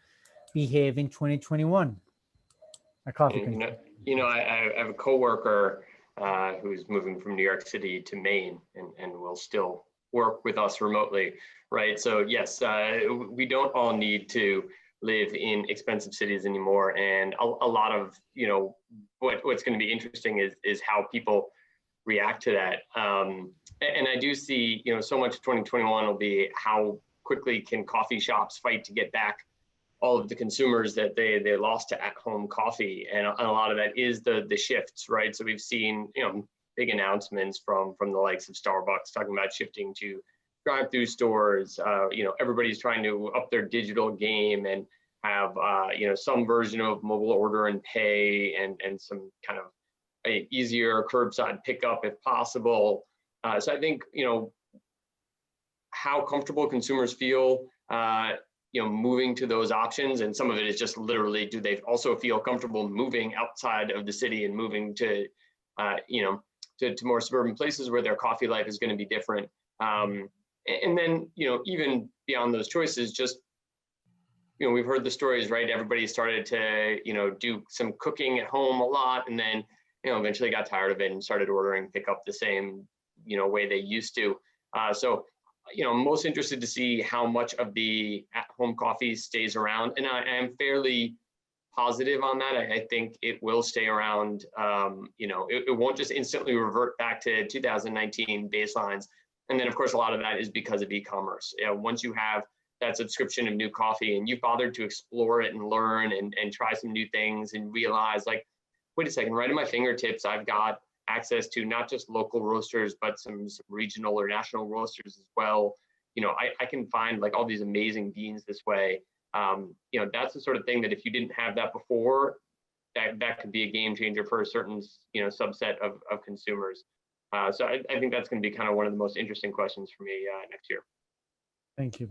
behave in 2021? A coffee consumer. I have a coworker who's moving from New York City to Maine and will still work with us remotely, right? So yes, we don't all need to live in expensive cities anymore. And a lot of, what's going to be interesting is how people react to that. And I do see, so much of 2021 will be how quickly can coffee shops fight to get back all of the consumers that they lost to at-home coffee. And a lot of that is the shifts, right? So we've seen, big announcements from the likes of Starbucks talking about shifting to drive-through stores. Everybody's trying to up their digital game and have, some version of mobile order and pay and some kind of a easier curbside pickup if possible. So I think, how comfortable consumers feel, moving to those options. And some of it is just literally, do they also feel comfortable moving outside of the city and moving to, to more suburban places where their coffee life is going to be different. And then, even beyond those choices, just, we've heard the stories, right? Everybody started to, do some cooking at home a lot, and then, eventually got tired of it and started ordering pickup the same, way they used to. So, I'm most interested to see how much of the at-home coffee stays around. And I am fairly positive on that. I think it will stay around. It won't just instantly revert back to 2019 baselines. And then, of course, a lot of that is because of e-commerce. Once you have that subscription of new coffee and you've bothered to explore it and learn and try some new things and realize, like, wait a second, right at my fingertips, I've got access to not just local roasters, but some regional or national roasters as well. I can find like all these amazing beans this way. That's the sort of thing that if you didn't have that before, that could be a game changer for a certain, subset of consumers. So I think that's going to be kind of one of the most interesting questions for me next year. Thank you.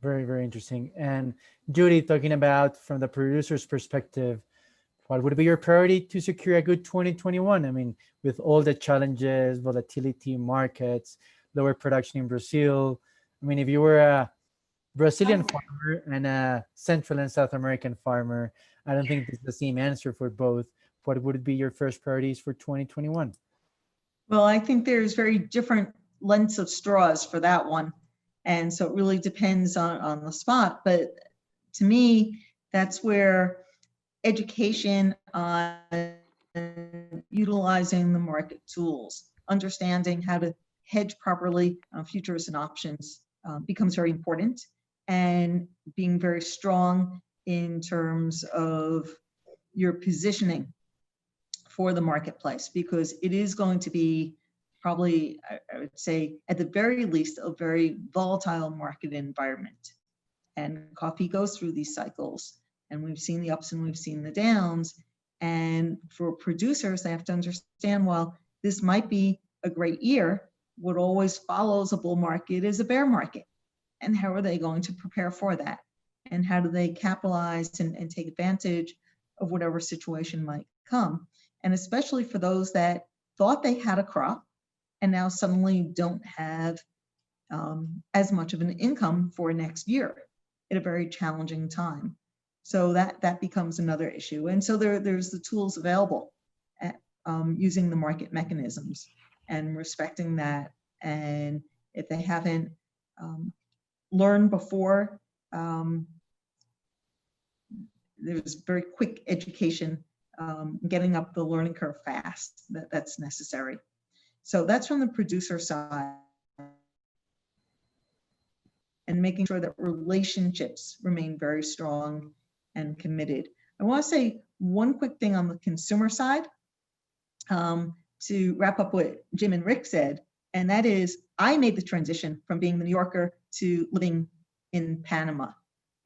Very, very interesting. And Judy, talking about from the producer's perspective, what would be your priority to secure a good 2021? I mean, with all the challenges, volatility, markets, lower production in Brazil. I mean, if you were a Brazilian farmer and a Central and South American farmer, I don't think it's the same answer for both. What would be your first priorities for 2021? Well, I think there's very different lengths of straws for that one. And so it really depends on the spot. But to me, that's where education on utilizing the market tools, understanding how to hedge properly on futures and options becomes very important, and being very strong in terms of your positioning for the marketplace, because it is going to be probably, I would say, at the very least, a very volatile market environment. And coffee goes through these cycles. And we've seen the ups and we've seen the downs. And for producers, they have to understand, well, this might be a great year. What always follows a bull market is a bear market. And how are they going to prepare for that? And how do they capitalize and take advantage of whatever situation might come? And especially for those that thought they had a crop and now suddenly don't have as much of an income for next year at a very challenging time. So that becomes another issue. And so there's the tools available at, using the market mechanisms and respecting that. And if they haven't learned before, there's very quick education, getting up the learning curve fast, that's necessary. So that's from the producer side. and making sure that relationships remain very strong and committed. I want to say one quick thing on the consumer side to wrap up what Jim and Rick said, and that is I made the transition from being the New Yorker to living in Panama.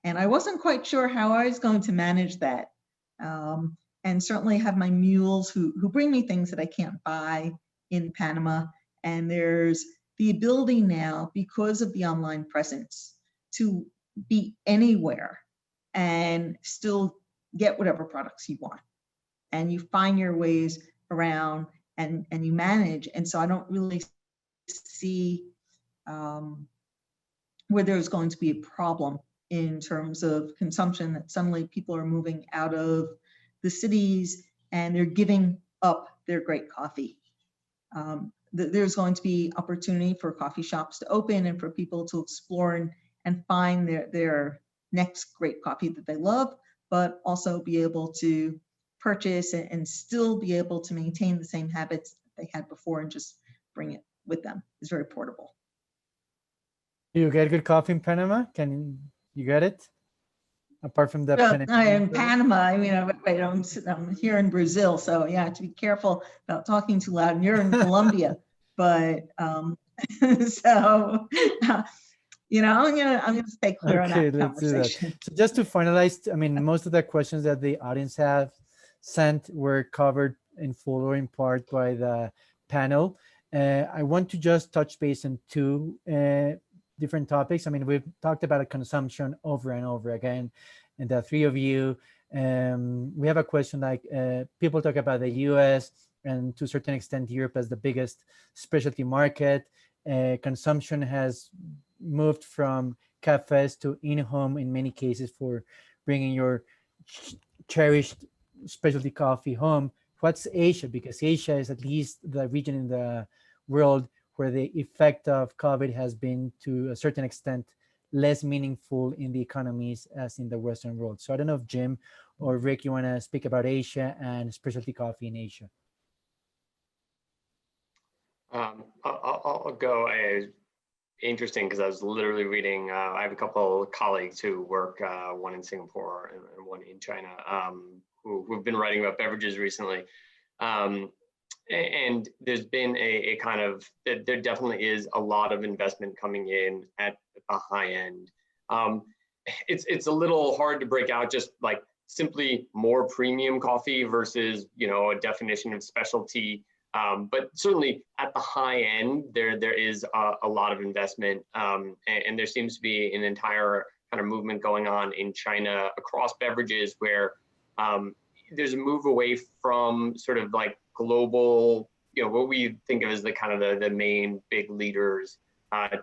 And I wasn't quite sure how I was going to manage that. And certainly have my mules who bring me things that I can't buy in Panama. And there's the ability now, because of the online presence, to be anywhere and still get whatever products you want. And you find your ways around and you manage. And so I don't really see where there's going to be a problem in terms of consumption, that suddenly people are moving out of the cities and they're giving up their great coffee. There's going to be opportunity for coffee shops to open and for people to explore and find their next great coffee that they love, but also be able to purchase and still be able to maintain the same habits they had before and just bring it with them. It's very portable. Do you get good coffee in Panama? Can you get it? Apart from the in Panama, I mean, I'm here in Brazil, so yeah, I have to be careful about talking too loud. And you're in Colombia, but so I'm gonna stay clear on that conversation. So just to finalize, I mean, most of the questions that the audience have sent were covered in full or in part by the panel. I want to just touch base on two different topics. I mean, we've talked about consumption over and over again, and the three of you, we have a question like people talk about the US and to a certain extent Europe as the biggest specialty market. Consumption has moved from cafes to in-home in many cases for bringing your cherished specialty coffee home. What's Asia? Because Asia is at least the region in the world where the effect of COVID has been to a certain extent less meaningful in the economies as in the Western world. So I don't know if Jim or Rick, you want to speak about Asia and specialty coffee in Asia. I'll go. Interesting, because I was literally reading, I have a couple of colleagues who work, one in Singapore and one in China, who've been writing about beverages recently. And there's been a kind of, there definitely is a lot of investment coming in at the high end. It's a little hard to break out just like simply more premium coffee versus, a definition of specialty. But certainly at the high end, there is a lot of investment, and there seems to be an entire kind of movement going on in China across beverages where there's a move away from sort of like global, what we think of as the kind of the main big leaders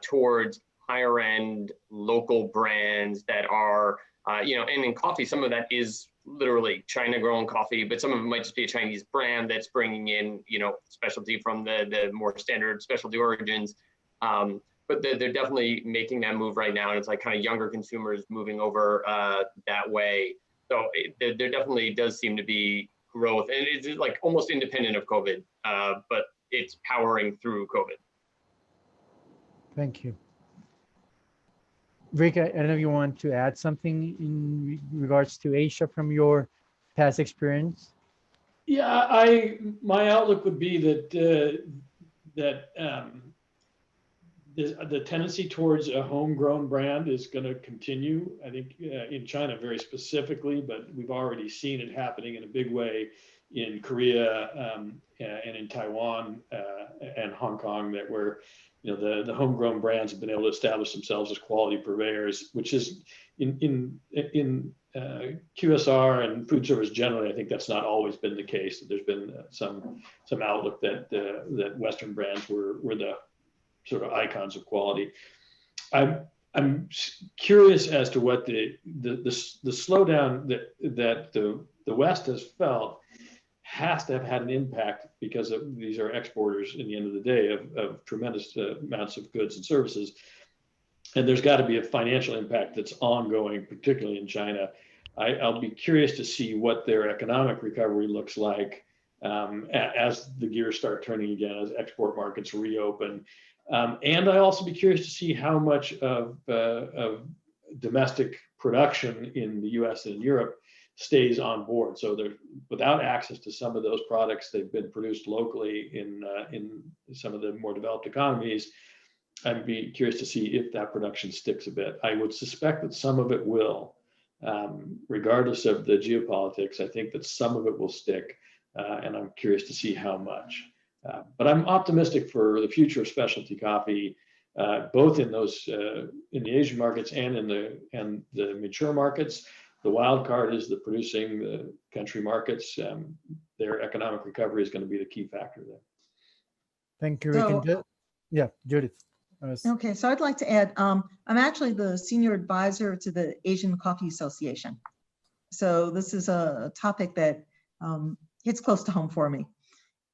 towards higher end local brands that are, and in coffee, some of that is literally China grown coffee, but some of it might just be a Chinese brand that's bringing in, specialty from the more standard specialty origins. But they're definitely making that move right now. And it's like kind of younger consumers moving over that way. So there definitely does seem to be growth, and it's like almost independent of COVID, but it's powering through COVID. Thank you. Rick, I don't know if you want to add something in regards to Asia from your past experience. Yeah, my outlook would be that the tendency towards a homegrown brand is going to continue. I think in China very specifically, but we've already seen it happening in a big way in Korea and in Taiwan and Hong Kong, that where the homegrown brands have been able to establish themselves as quality purveyors, which is in QSR and food service generally. I think that's not always been the case. There's been some outlook that Western brands were the sort of icons of quality. I'm curious as to what the slowdown that the West has felt has to have had an impact, because these are exporters in the end of the day of tremendous amounts of goods and services. And there's got to be a financial impact that's ongoing, particularly in China. I'll be curious to see what their economic recovery looks like as the gears start turning again, as export markets reopen. And I also be curious to see how much of domestic production in the US and Europe stays on board. So they're without access to some of those products, they've been produced locally in some of the more developed economies. I'd be curious to see if that production sticks a bit. I would suspect that some of it will, regardless of the geopolitics. I think that some of it will stick, and I'm curious to see how much. But I'm optimistic for the future of specialty coffee, both in those in the Asian markets and in the mature markets. The wild card is the producing the country markets. Their economic recovery is going to be the key factor there. Thank you, Rick. So- Yeah, Judith. Okay, so I'd like to add, I'm actually the senior advisor to the Asian Coffee Association. So this is a topic that hits close to home for me.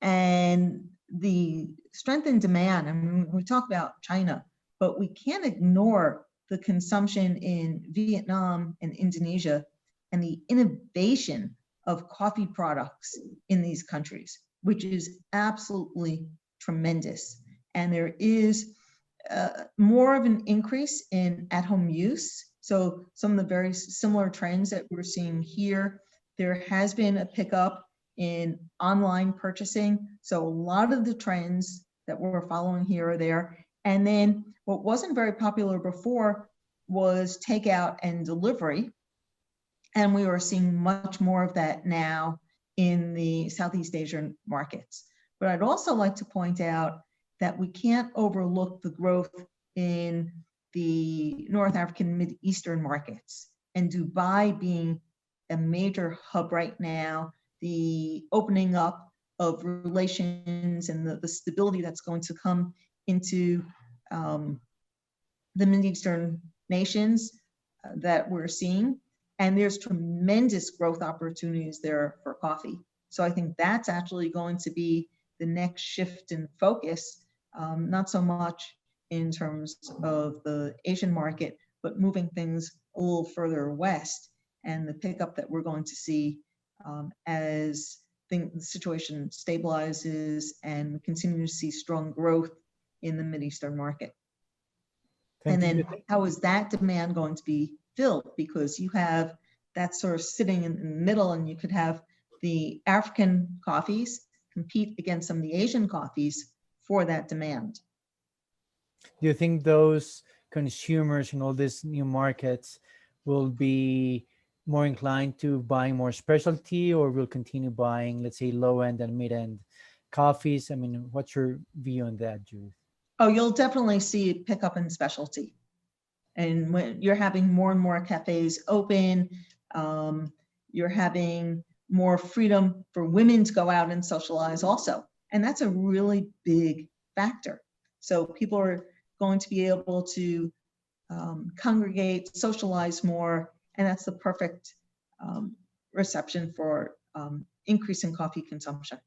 And the strength in demand, I mean, we talk about China, but we can't ignore the consumption in Vietnam and Indonesia and the innovation of coffee products in these countries, which is absolutely tremendous. And there is more of an increase in at-home use. So some of the very similar trends that we're seeing here, there has been a pickup in online purchasing. So a lot of the trends that we're following here are there. And then what wasn't very popular before was takeout and delivery. And we are seeing much more of that now in the Southeast Asian markets. But I'd also like to point out that we can't overlook the growth in the North African, Mid Eastern markets, and Dubai being a major hub right now, the opening up of relations and the stability that's going to come into the Mid Eastern nations that we're seeing. And there's tremendous growth opportunities there for coffee. So I think that's actually going to be the next shift in focus. Not so much in terms of the Asian market, but moving things a little further west, and the pickup that we're going to see as the situation stabilizes and we continue to see strong growth in the Mideastern market. And then how is that demand going to be filled? Because you have that sort of sitting in the middle, and you could have the African coffees compete against some of the Asian coffees for that demand. Do you think those consumers in all these new markets will be more inclined to buying more specialty, or will continue buying, let's say, low-end and mid-end coffees? I mean, what's your view on that, Judith? Oh, you'll definitely see a pickup in specialty. And when you're having more and more cafes open, you're having more freedom for women to go out and socialize also. And that's a really big factor. So people are going to be able to congregate, socialize more, and that's the perfect reception for increasing coffee consumption.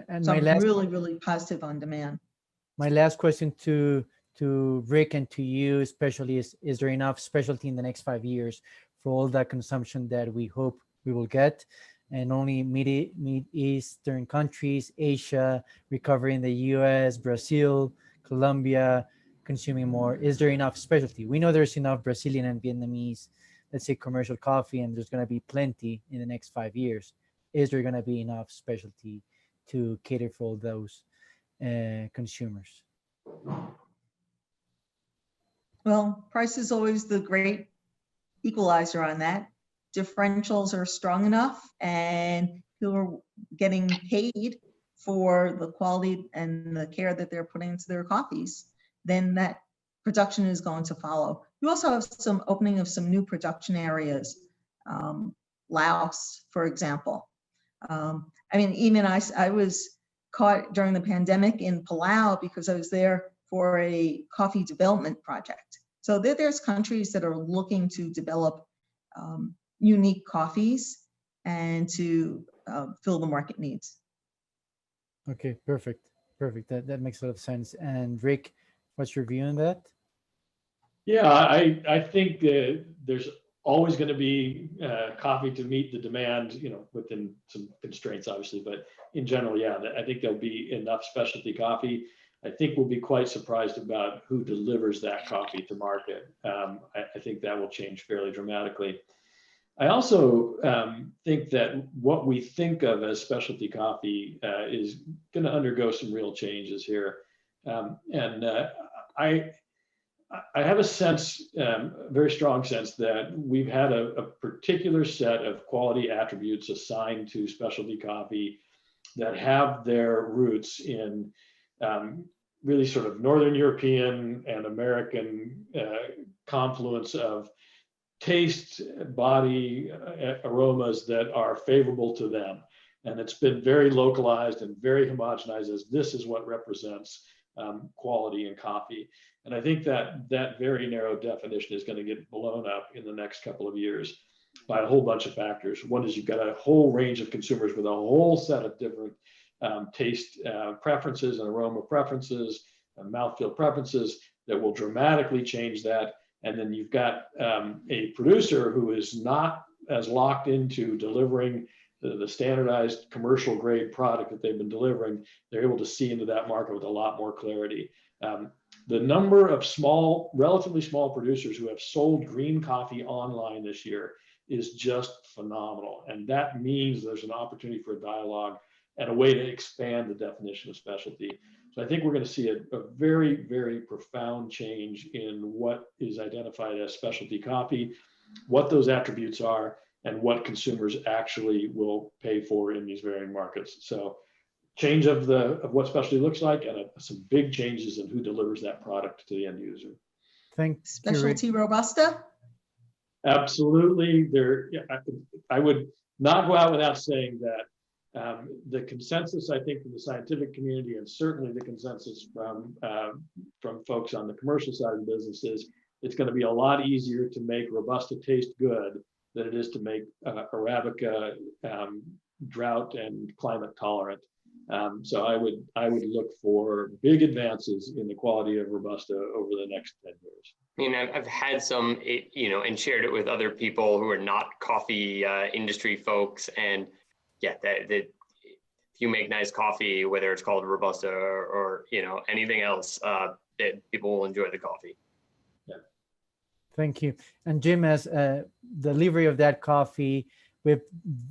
And so my I'm really, really positive on demand. My last question to Rick and to you especially is there enough specialty in the next 5 years for all that consumption that we hope we will get? And only Mid-Eastern countries, Asia, recovering the US, Brazil, Colombia, consuming more. Is there enough specialty? We know there's enough Brazilian and Vietnamese, let's say, commercial coffee, and there's going to be plenty in the next 5 years. Is there going to be enough specialty to cater for all those consumers? Well, price is always the great equalizer on that. Differentials are strong enough and people are getting paid for the quality and the care that they're putting into their coffees, then that production is going to follow. You also have some opening of some new production areas. Laos, for example. I mean, even I was caught during the pandemic in Palau because I was there for a coffee development project. So there's countries that are looking to develop unique coffees and to fill the market needs. Okay, perfect. That makes a lot of sense. And Rick, what's your view on that? Yeah, I think there's always going to be coffee to meet the demand, you know, within some constraints, obviously, but in general, yeah, I think there'll be enough specialty coffee. I think we'll be quite surprised about who delivers that coffee to market. I think that will change fairly dramatically. I also think that what we think of as specialty coffee is going to undergo some real changes here. I have a sense, a very strong sense, that we've had a particular set of quality attributes assigned to specialty coffee that have their roots in really sort of Northern European and American confluence of taste, body, aromas that are favorable to them. And it's been very localized and very homogenized as this is what represents quality in coffee. And I think that that very narrow definition is going to get blown up in the next couple of years by a whole bunch of factors. One is you've got a whole range of consumers with a whole set of different taste preferences and aroma preferences and mouthfeel preferences that will dramatically change that. And then you've got a producer who is not as locked into delivering the standardized commercial grade product that they've been delivering. They're able to see into that market with a lot more clarity. The number of small, relatively small producers who have sold green coffee online this year is just phenomenal. And that means there's an opportunity for a dialogue and a way to expand the definition of specialty. So I think we're going to see a very, very profound change in what is identified as specialty coffee, what those attributes are, and what consumers actually will pay for in these varying markets. So change of what specialty looks like, and some big changes in who delivers that product to the end user. Thanks. Specialty Robusta? Absolutely. I would not go out without saying that the consensus, I think, from the scientific community, and certainly the consensus from folks on the commercial side of the business, is it's going to be a lot easier to make Robusta taste good than it is to make Arabica drought and climate tolerant. So I would look for big advances in the quality of Robusta over the next 10 years. I mean, I've had some, and shared it with other people who are not coffee industry folks, and yeah, that if you make nice coffee, whether it's called Robusta or anything else, that people will enjoy the coffee. Yeah. Thank you. And Jim, as delivery of that coffee, we've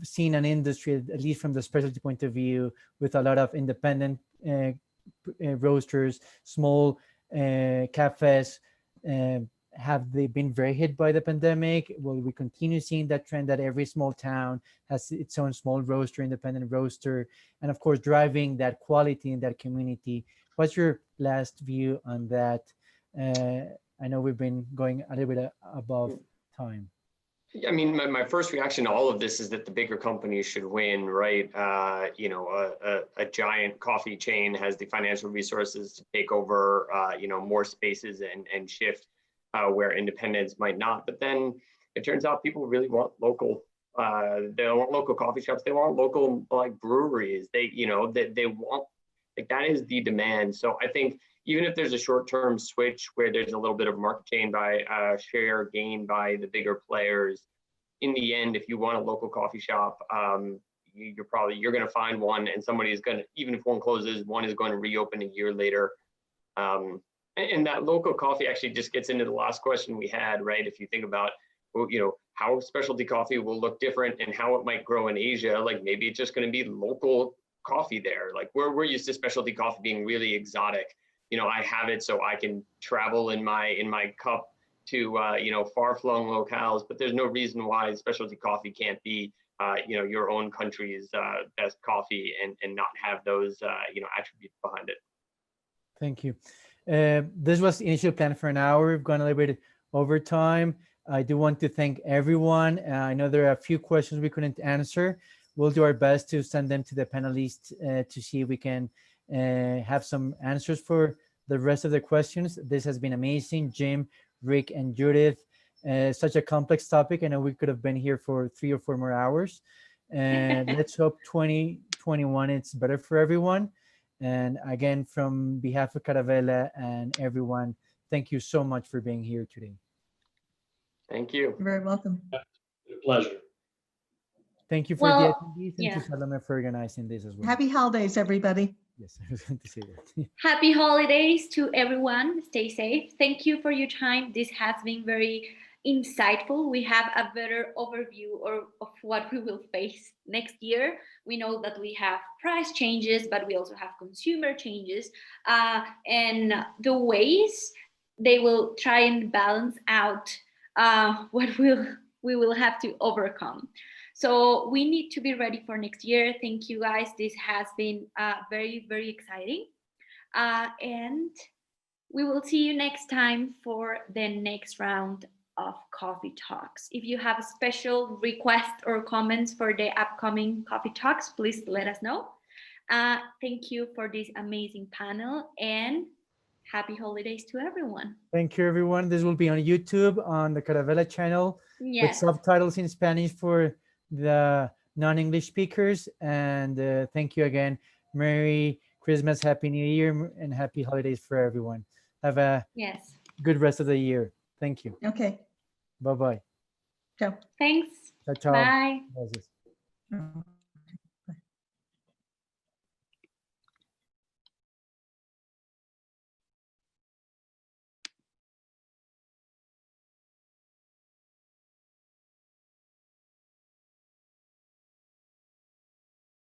seen an industry, at least from the specialty point of view, with a lot of independent roasters, small cafes. Have they been very hit by the pandemic? Will we continue seeing that trend that every small town has its own small roaster, independent roaster, and of course driving that quality in that community? What's your last view on that? I know we've been going a little bit above time. I mean, my first reaction to all of this is that the bigger companies should win, right? A giant coffee chain has the financial resources to take over, more spaces and shift where independents might not. But then it turns out people really want local. They don't want local coffee shops. They want local breweries. They want, that is the demand. So I think even if there's a short-term switch where there's a little bit of market gain by share gain by the bigger players, in the end, if you want a local coffee shop, you're going to find one, and somebody is going to, even if one closes, one is going to reopen a year later. And that local coffee actually just gets into the last question we had, right? If you think about, how specialty coffee will look different and how it might grow in Asia, maybe it's just going to be local coffee there. We're used to specialty coffee being really exotic. I have it so I can travel in my cup to far-flung locales, but there's no reason why specialty coffee can't be your own country's best coffee and not have those attributes behind it. Thank you. This was the initial plan for an hour. We've gone a little bit over time. I do want to thank everyone. I know there are a few questions we couldn't answer. We'll do our best to send them to the panelists to see if we can have some answers for the rest of the questions. This has been amazing. Jim, Rick, and Judith, such a complex topic. I know we could have been here for 3 or 4 more hours. And let's hope 2021 it's better for everyone. And again, from behalf of Caravella and everyone, thank you so much for being here today. Thank you. You're very welcome. A pleasure. Thank you for the attendees, and to Salome for organizing this as well. Happy holidays, everybody. Yes, I was going to say that. Happy holidays to everyone. Stay safe. Thank you for your time. This has been very insightful. We have a better overview of what we will face next year. We know that we have price changes, but we also have consumer changes, and the ways they will try and balance out what we will have to overcome. So we need to be ready for next year. Thank you guys. This has been very, very exciting. And we will see you next time for the next round of coffee talks. If you have a special request or comments for the upcoming coffee talks, please let us know. Thank you for this amazing panel, and happy holidays to everyone. Thank you, everyone. This will be on YouTube on the Caravela channel with Yes. subtitles in Spanish for the non-English speakers. And thank you again. Merry Christmas, Happy New Year, and happy holidays for everyone. Have a Yes. good rest of the year. Thank you. Okay. Bye-bye. Ciao. Thanks. Ciao, ciao. Bye. Gracias.